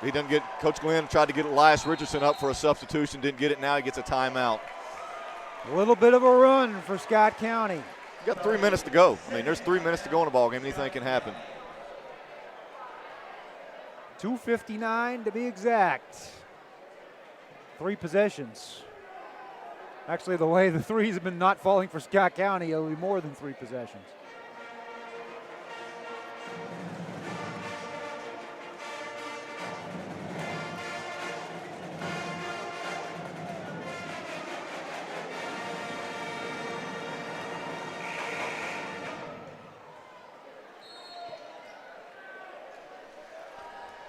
He doesn't get, Coach Glenn tried to get Elias Richardson up for a substitution, didn't get it. Now he gets a timeout. A little bit of a run for Scott County. You got 3 minutes to go. I mean, there's 3 minutes to go in the ball game. Anything can happen. 2:59 to be exact. 3 possessions. Actually, the way the threes have been not falling for Scott County, it'll be more than 3 possessions.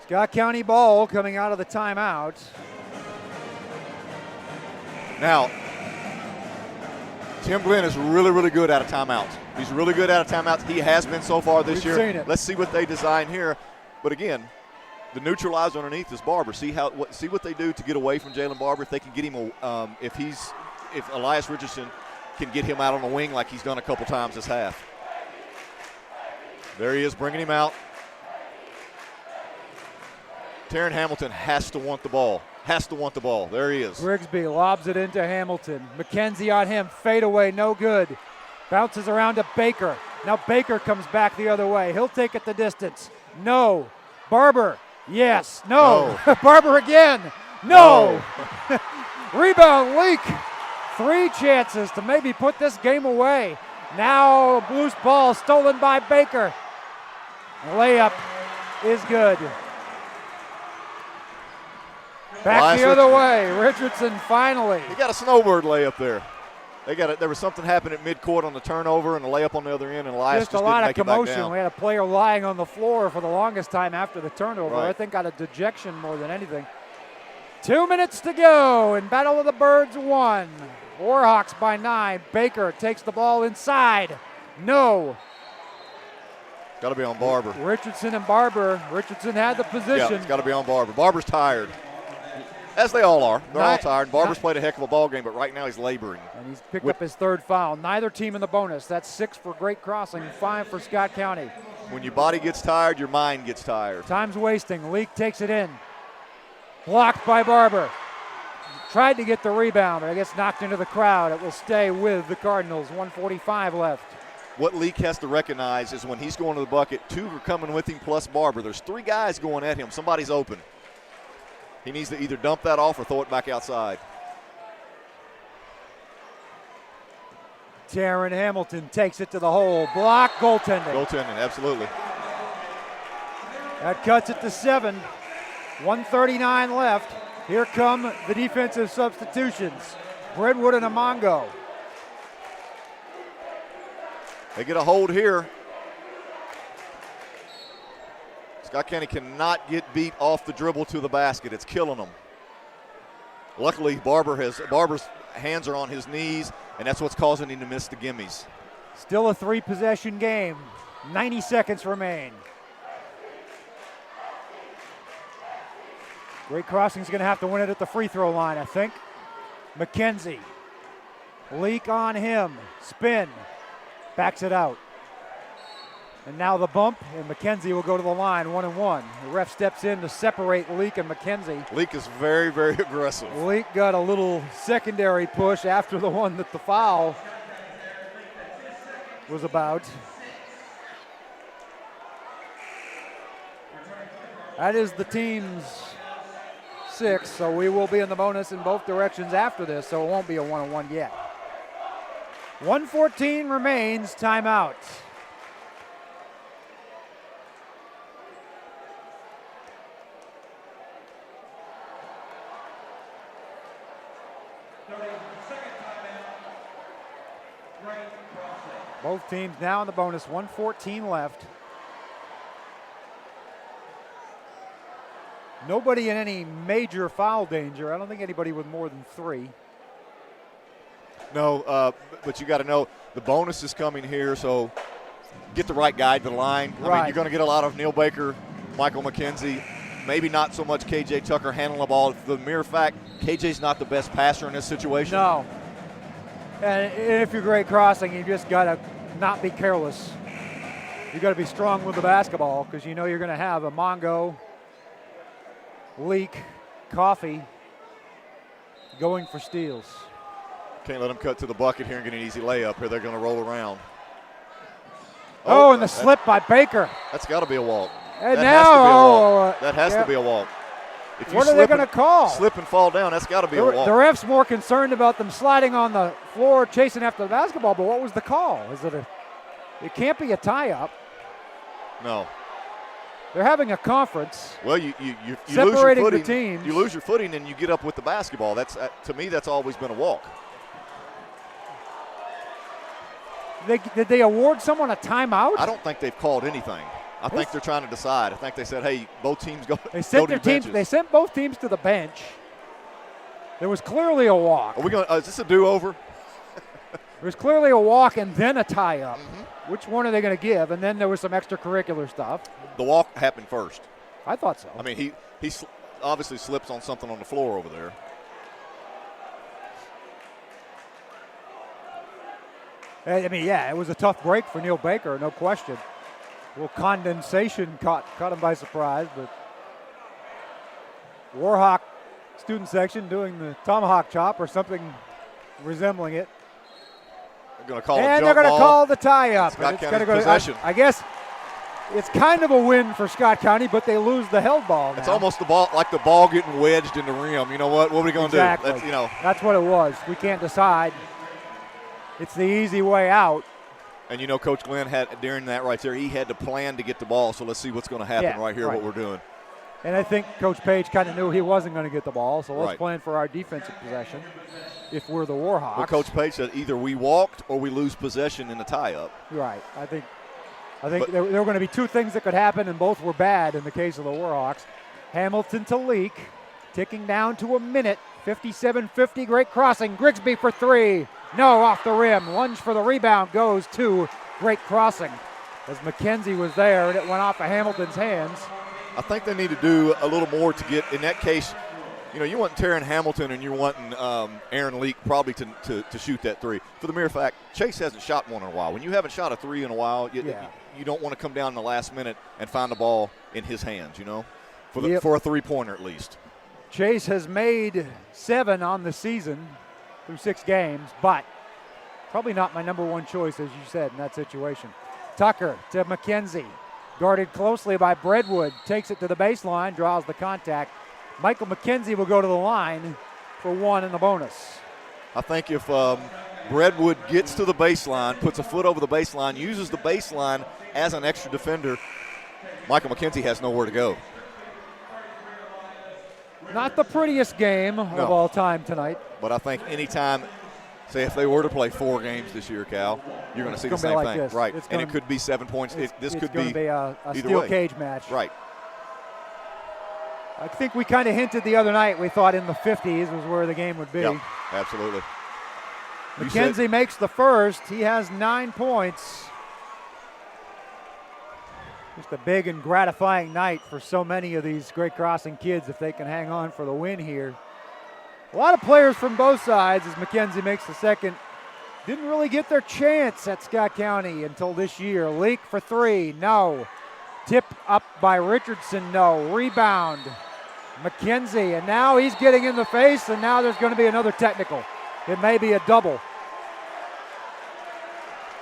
Scott County ball coming out of the timeout. Now, Tim Glenn is really, really good at a timeout. He's really good at a timeout. He has been so far this year. Seen it. Let's see what they design here. But again, the neutralizer underneath is Barber. See what they do to get away from Jalen Barber. If they can get him, if Elias Richardson can get him out on the wing like he's done a couple times this half. There he is, bringing him out. Taryn Hamilton has to want the ball. Has to want the ball. There he is. Grigsby lobs it into Hamilton. McKenzie on him. Fade away, no good. Bounces around to Baker. Now Baker comes back the other way. He'll take it the distance. No. Barber. Yes. No. Barber again. No. Rebound leak. 3 chances to maybe put this game away. Now loose ball stolen by Baker. Layup is good. Back the other way. Richardson finally. He got a snowbird layup there. There was something happened at midcourt on the turnover and the layup on the other end, and Elias just didn't a lot of make it back commotion. down. We had a player lying on the floor for the longest time after the turnover. Right. I think out of dejection more than anything. 2 minutes to go in Battle of the Birds 1. Warhawks by 9. Baker takes the ball inside. No. Got to be on Barber. Richardson and Barber. Richardson had the position. Yeah, it's got to be on Barber. Barber's tired. As they all are. They're all tired. Barber's played a heck of a ball game, but right now he's laboring. And he's picked up his 3rd foul. Neither team in the bonus. That's 6 for Great Crossing, 5 for Scott County. When your body gets tired, your mind gets tired. Time's wasting. Leak takes it in. Blocked by Barber. Tried to get the rebound, but I guess knocked into the crowd. It will stay with the Cardinals. 1:45 left. What Leak has to recognize is when he's going to the bucket, 2 are coming with him plus Barber. There's 3 guys going at him. Somebody's open. He needs to either dump that off or throw it back outside. Taryn Hamilton takes it to the hole. Block, goaltending. Goaltending, absolutely. That cuts it to 7. 1:39 left. Here come the defensive substitutions. Brentwood and Amongo. They get a hold here. Scott County cannot get beat off the dribble to the basket. It's killing them. Luckily, Barber's hands are on his knees, and that's what's causing him to miss the gimmies. Still a 3-possession game. 90 seconds remain. Great Crossing's going to have to win it at the free throw line, I think. McKenzie. Leak on him. Spin. Backs it out. And now the bump, and McKenzie will go to the line, 1-1. The ref steps in to separate Leak and McKenzie. Leak is very, very aggressive. Leak got a little secondary push after the one that the foul was about. That is the team's 6, so we will be in the bonus in both directions after this, so it won't be a 1-1 yet. 1:14 remains, timeout. Both teams now in the bonus, 1:14 left. Nobody in any major foul danger. I don't think anybody with more than 3. No, but you got to know the bonus is coming here, so get the right guy to the line. I mean, you're going to get a lot of Neil Baker, Michael McKenzie, maybe not so much KJ Tucker handling the ball. The mere fact KJ's not the best passer in this situation. No. And if you're Great Crossing, you just got to not be careless. You got to be strong with the basketball because you know you're going to have a Mongo Leak, Coffee going for steals. Can't let them cut to the bucket here and get an easy layup here. They're going to roll around. Oh, and the slip by Baker. That's got to be a walk. And that now, has to be a walk. If you what are they going to call? Slip and fall down, that's got to be a walk. The ref's more concerned about them sliding on the floor, chasing after the basketball, but what was the call? It can't be a tie-up. No. They're having a conference. Well, you lose your separating footing. the teams. You lose your footing and you get up with the basketball. That's to me, that's always been a walk. Did they award someone a timeout? I don't think they've called anything. I think they're trying to decide. I think they said, "Hey, both teams go." They sent their teams. They sent both teams to the bench. There was clearly a walk. Are we going? Is this a do-over? There was clearly a walk and then a tie-up. Mm-hmm. Which one are they going to give? And then there was some extracurricular stuff. The walk happened first. I thought so. I mean, he obviously slips on something on the floor over there. I mean, yeah, it was a tough break for Neil Baker, no question. A little condensation caught him by surprise, but Warhawk student section doing the tomahawk chop or something resembling it. They're going to call and they're going to call the tie-up. Scott County possession. I guess it's kind of a win for Scott County, but they lose the held ball now. It's almost the ball, like the ball getting wedged in the rim. You know what? What are we going to exactly. do? That's what it was. We can't decide. It's the easy way out. And you know, Coach Glenn had during that right there, he had to plan to get the ball. So let's see what's going to happen right here. What we're doing. And I think Coach Page kind of knew he wasn't going to get the ball, so let's right. plan for our defensive possession if we're the Warhawks. Well, Coach Page said either we walked or we lose possession in the tie-up. Right. I think there were going to be two things that could happen, and both were bad in the case of the Warhawks. Hamilton to Leak, ticking down to a minute, 57-50, Great Crossing. Grigsby for three. No, off the rim. Lunge for the rebound goes to Great Crossing as McKenzie was there, and it went off of Hamilton's hands. I think they need to do a little more to get, in that case, you know, you want Taryn Hamilton and you're wanting Aaron Leak probably to shoot that three. For the mere fact, Chase hasn't shot one in a while. When you haven't shot a three in a while, you don't want to come down in the last minute and find the ball in his hands, you know, for a three-pointer at least. Chase has made 7 on the season through 6 games, but probably not my number one choice, as you said, in that situation. Tucker to McKenzie. Guarded closely by Breadwood, takes it to the baseline, draws the contact. Michael McKenzie will go to the line for 1 in the bonus. I think if Breadwood gets to the baseline, puts a foot over the baseline, uses the baseline as an extra defender, Michael McKenzie has nowhere to go. Not the prettiest game of all time tonight. But I think anytime, say if they were to play 4 games this year, Cal, you're going to see the same thing. This. Right, and it could be 7 points. This could be a steel cage match. Right. I think we kind of hinted the other night we thought in the 50s was where the game would be. Yep, absolutely. McKenzie makes the first. He has 9 points. Just a big and gratifying night for so many of these Great Crossing kids if they can hang on for the win here. A lot of players from both sides as McKenzie makes the second. Didn't really get their chance at Scott County until this year. Leak for 3, no. Tip up by Richardson, no. Rebound, McKenzie, and now he's getting in the face, and now there's going to be another technical. It may be a double.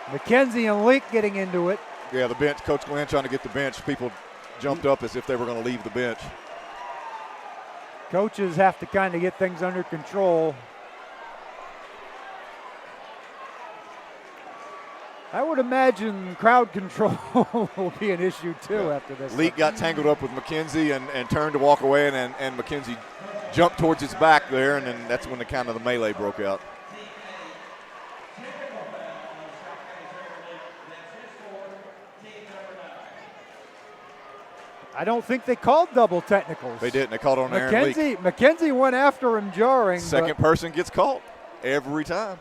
McKenzie and Leak getting into it. Yeah, the bench, Coach Glenn trying to get the bench. People jumped up as if they were going to leave the bench. Coaches have to kind of get things under control. I would imagine crowd control will be an issue too after this. Leak got tangled up with McKenzie and turned to walk away, and McKenzie jumped towards his back there, and then that's when the melee broke out. I don't think they called double technicals. They didn't. They called on Aaron Leak. McKenzie went after him jarring. Second person gets caught every time.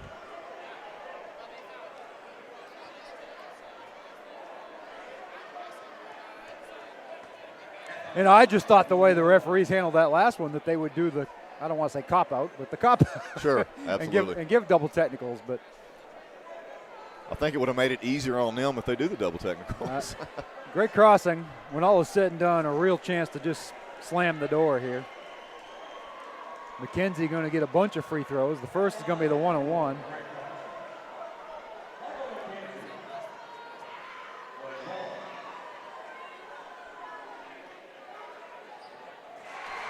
And I just thought the way the referees handled that last one that they would do the, I don't want to say cop-out, but the cop-out. Sure, absolutely. and give double technicals. But I think it would have made it easier on them if they do the double technicals. Great Crossing, when all is said and done, a real chance to just slam the door here. McKenzie going to get a bunch of free throws. The first is going to be the one-on-one.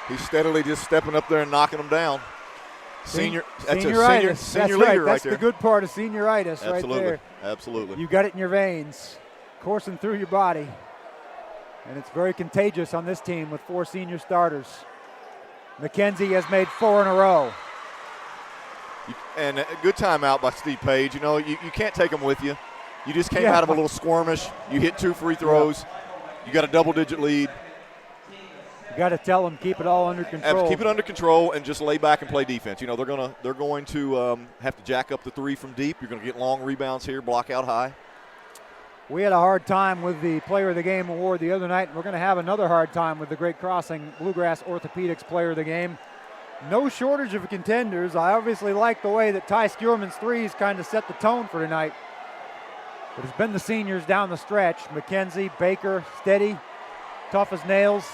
He's steadily just stepping up there and knocking them down. That's a senior That's leader right. That's there. the good part of senioritis right there. Absolutely. You got it in your veins, coursing through your body. And it's very contagious on this team with 4 senior starters. McKenzie has made 4 in a row. And a good timeout by Steve Page. You know, you can't take them with you. You just came out of a little skirmish. You hit 2 free throws. You got a double-digit lead. You got to tell them keep it all under control. Keep it under control and just lay back and play defense. You know, they're going to have to jack up the 3 from deep. You're going to get long rebounds here, block out high. We had a hard time with the Player of the Game award the other night, and we're going to have another hard time with the Great Crossing Bluegrass Orthopedics Player of the Game. No shortage of contenders. I obviously like the way that Ty Skierman's threes kind of set the tone for tonight. But it's been the seniors down the stretch. McKenzie, Baker, steady, tough as nails.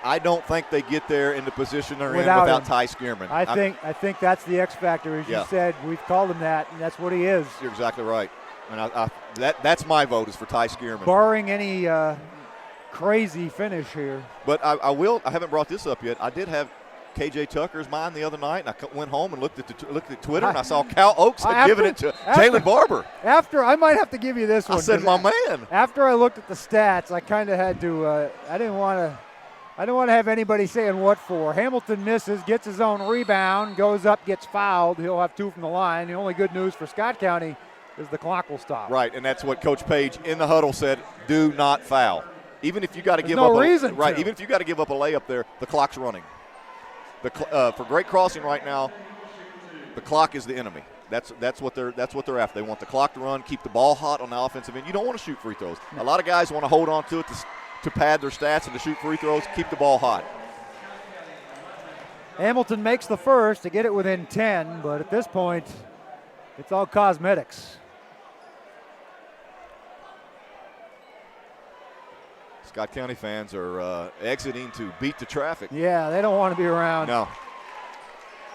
I don't think they get there in the position they're in without Ty Skierman. I think that's the X factor, as you said. We've called him that, and that's what he is. You're exactly right. And that's my vote is for Ty Skierman. Barring any crazy finish here. But I haven't brought this up yet. I did have KJ Tucker's mine the other night, and I went home and looked at Twitter, and I saw Kal Oakes had given it to Jalen Barber. I might have to give you this one. I said, my man. After I looked at the stats, I kind of had to. I didn't want to have anybody saying what for. Hamilton misses, gets his own rebound, goes up, gets fouled. He'll have 2 from the line. The only good news for Scott County is the clock will stop. Right, and that's what Coach Page in the huddle said, do not foul. Even if you got to give up even if you got to give up a layup there, the clock's running. For Great Crossing right now, the clock is the enemy. That's what they're after. They want the clock to run, keep the ball hot on the offensive end. You don't want to shoot free throws. A lot of guys want to hold on to it to pad their stats and to shoot free throws, keep the ball hot. Hamilton makes the first to get it within 10, but at this point, it's all cosmetics. Scott County fans are exiting to beat the traffic. Yeah, they don't want to be around. No.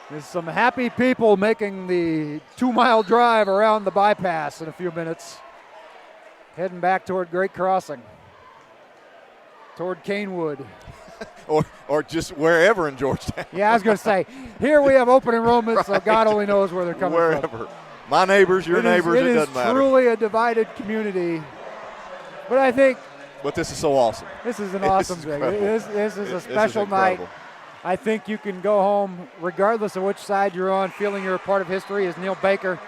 There's some happy people making the 2-mile drive around the bypass in a few minutes, heading back toward Great Crossing, toward Canewood. or just wherever in Georgetown. Yeah, I was going to say, here we have open enrollment, so God only knows where they're coming from. Wherever. My neighbors, your neighbors, it doesn't matter. It is truly a divided community. But I think this is so awesome. This is an awesome thing. This is a special night. I think you can go home, regardless of which side you're on, feeling you're a part of history, as Neil Baker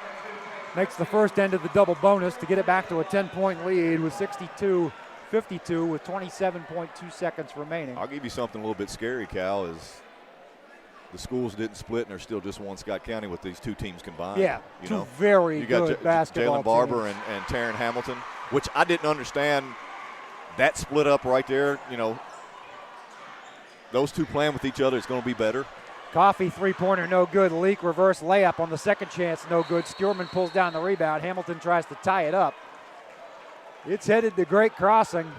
makes the first end of the double bonus to get it back to a 10-point lead with 62-52 with 27.2 seconds remaining. I'll give you something a little bit scary, Cal, is the schools didn't split and there's still just one Scott County with these 2 teams combined. Yeah, very good basketball Jalen Barber teams. and Taryn Hamilton, which I didn't understand that split up right there. You know, those 2 playing with each other is going to be better. Coffee 3-pointer, no good. Leak reverse layup on the second chance, no good. Skierman pulls down the rebound. Hamilton tries to tie it up. It's headed to Great Crossing.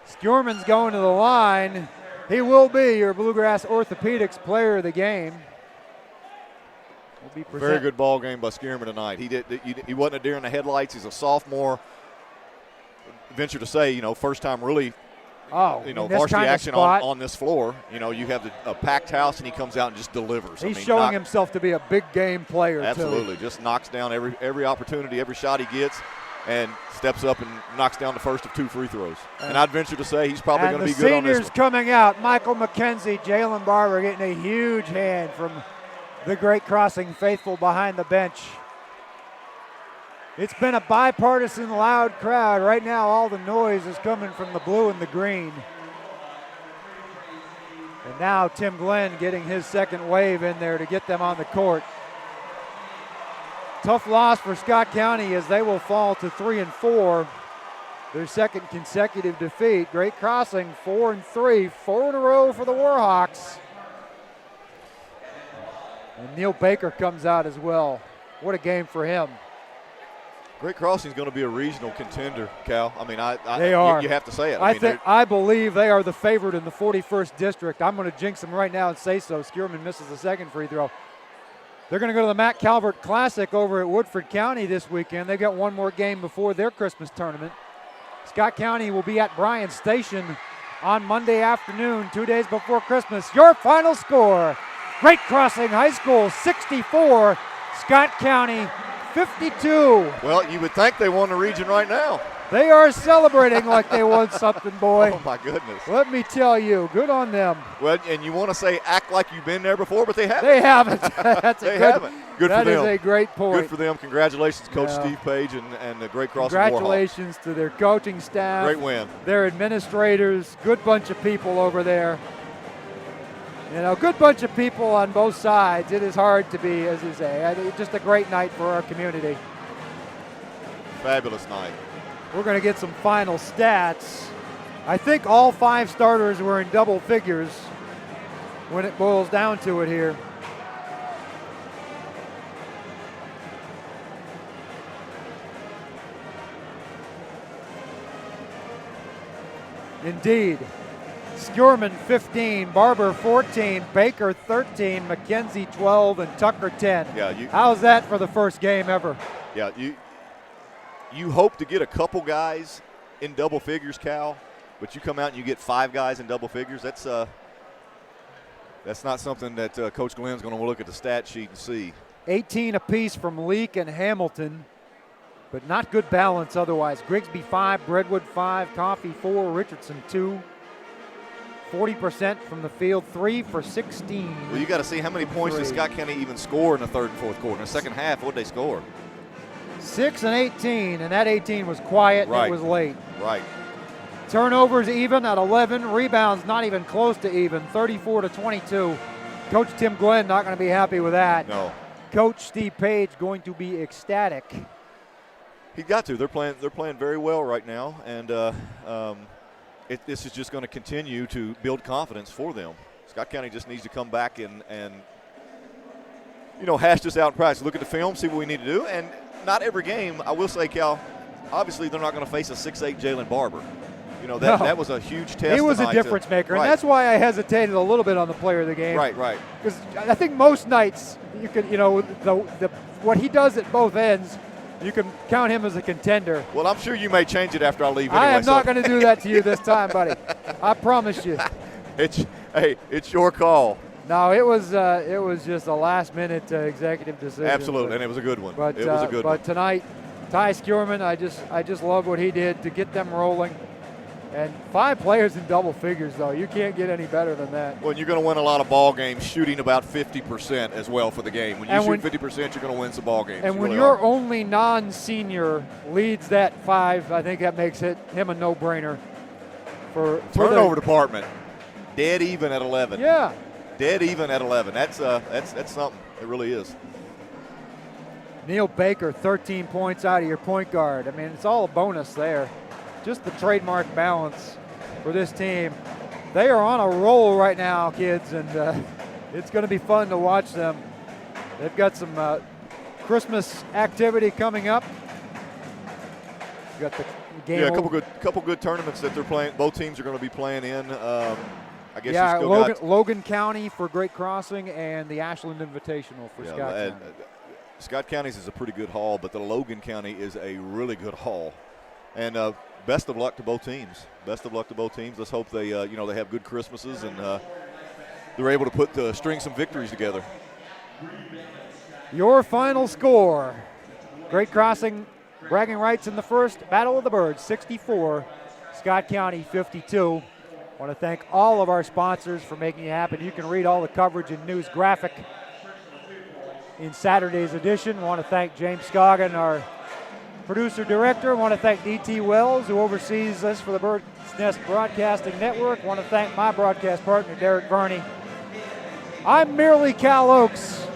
Skierman's going to the line. He will be your Bluegrass Orthopedics Player of the Game. Very good ball game by Skierman tonight. He wasn't a deer in the headlights. He's a sophomore. Venture to say, first time really, varsity action on this floor. You have a packed house, and he comes out and just delivers. He's showing himself to be a big game player. Absolutely, just knocks down every opportunity, every shot he gets, and steps up and knocks down the first of 2 free throws. And I'd venture to say he's probably going to be good on this one. The seniors coming out, Michael McKenzie, Jalen Barber getting a huge hand from the Great Crossing faithful behind the bench. It's been a bipartisan loud crowd. Right now all the noise is coming from the blue and the green. And now Tim Glenn getting his second wave in there to get them on the court. Tough loss for Scott County as they will fall to 3-4. Their second consecutive defeat. Great Crossing 4-3, 4 in a row for the Warhawks. And Neil Baker comes out as well. What a game for him. Great Crossing is going to be a regional contender, Cal. I mean, they are. You have to say it. I believe they are the favorite in the 41st district. I'm going to jinx them right now and say so. Skierman misses the second free throw. They're going to go to the Matt Calvert Classic over at Woodford County this weekend. They've got one more game before their Christmas tournament. Scott County will be at Bryan Station on Monday afternoon, 2 days before Christmas. Your final score, Great Crossing High School 64, Scott County 52. Well, you would think they won the region right now. They are celebrating like they won something, boy. Oh, my goodness. Let me tell you, good on them. Well, and you want to say act like you've been there before, but they haven't. They haven't. That's haven't. Good for them. That is a great point. Good for them. Congratulations, Coach Steve Page and the Great Crossing Congratulations to their coaching staff. Great win. Their administrators, good bunch of people over there. You know, good bunch of people on both sides. It is hard to be, as you say, just a great night for our community. Fabulous night. We're going to get some final stats. I think all 5 starters were in double figures when it boils down to it here. Indeed. Skierman 15, Barber 14, Baker 13, McKenzie 12, and Tucker 10. Yeah, how's that for the first game ever? Yeah, you hope to get a couple guys in double figures, Cal, but you come out and you get 5 guys in double figures. That's not something that Coach Glenn's going to look at the stat sheet and see. 18 apiece from Leake and Hamilton, but not good balance otherwise. Grigsby 5, Breadwood 5, Coffey 4, Richardson 2. 40% from the field, 3 for 16. Well, you got to see how many points did Scott County even score in the third and fourth quarter. In the second half, what did they score? 6 and 18, and that 18 was quiet and it was late. Right. Turnovers even at 11, rebounds not even close to even, 34-22. Coach Tim Glenn not going to be happy with that. No. Coach Steve Page going to be ecstatic. He got to. They're playing very well right now, and this is just going to continue to build confidence for them. Scott County just needs to come back and hash this out in practice. Look at the film, see what we need to do. And not every game, I will say, Cal, obviously they're not going to face a 6'8" Jalen Barber. That was a huge test. He was a difference maker, and that's why I hesitated a little bit on the player of the game. Right. Because I think most nights you could, what he does at both ends, you can count him as a contender. Well, I'm sure you may change it after I leave anyway. I am not going to do that to you this time, buddy. I promise you. It's your call. No, it was just a last-minute executive decision. Absolutely, and it was a good one. But, it was a good one. But tonight, Ty Skierman, I just love what he did to get them rolling. And 5 players in double figures, though. You can't get any better than that. Well, you're going to win a lot of ball games shooting about 50% as well for the game. When you shoot 50%, you're going to win some ball games. And when your only non-senior leads that 5, I think that makes him a no-brainer. For turnover department, dead even at 11. Yeah. Dead even at 11. That's something. It really is. Neil Baker, 13 points out of your point guard. I mean, it's all a bonus there. Just the trademark balance for this team. They are on a roll right now, kids, and it's going to be fun to watch them. They've got some Christmas activity coming up. Got the game. Yeah, a couple good tournaments that they're playing. Both teams are going to be playing in. I guess yeah, Logan County for Great Crossing and the Ashland Invitational for Scott County. Scott County's is a pretty good haul, but the Logan County is a really good haul. And best of luck to both teams. Best of luck to both teams. Let's hope they, they have good Christmases and they're able to string some victories together. Your final score: Great Crossing bragging rights in the first, Battle of the Birds 64, Scott County 52. I want to thank all of our sponsors for making it happen. You can read all the coverage and news graphic in Saturday's edition. I want to thank James Scoggin, our producer-director. I want to thank D.T. Wells, who oversees us for the Bird's Nest Broadcasting Network. I want to thank my broadcast partner, Derek Varney. I'm merely Kal Oakes,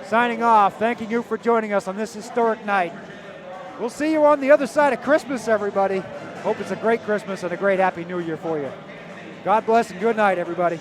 signing off, thanking you for joining us on this historic night. We'll see you on the other side of Christmas, everybody. Hope it's a great Christmas and a great Happy New Year for you. God bless and good night, everybody.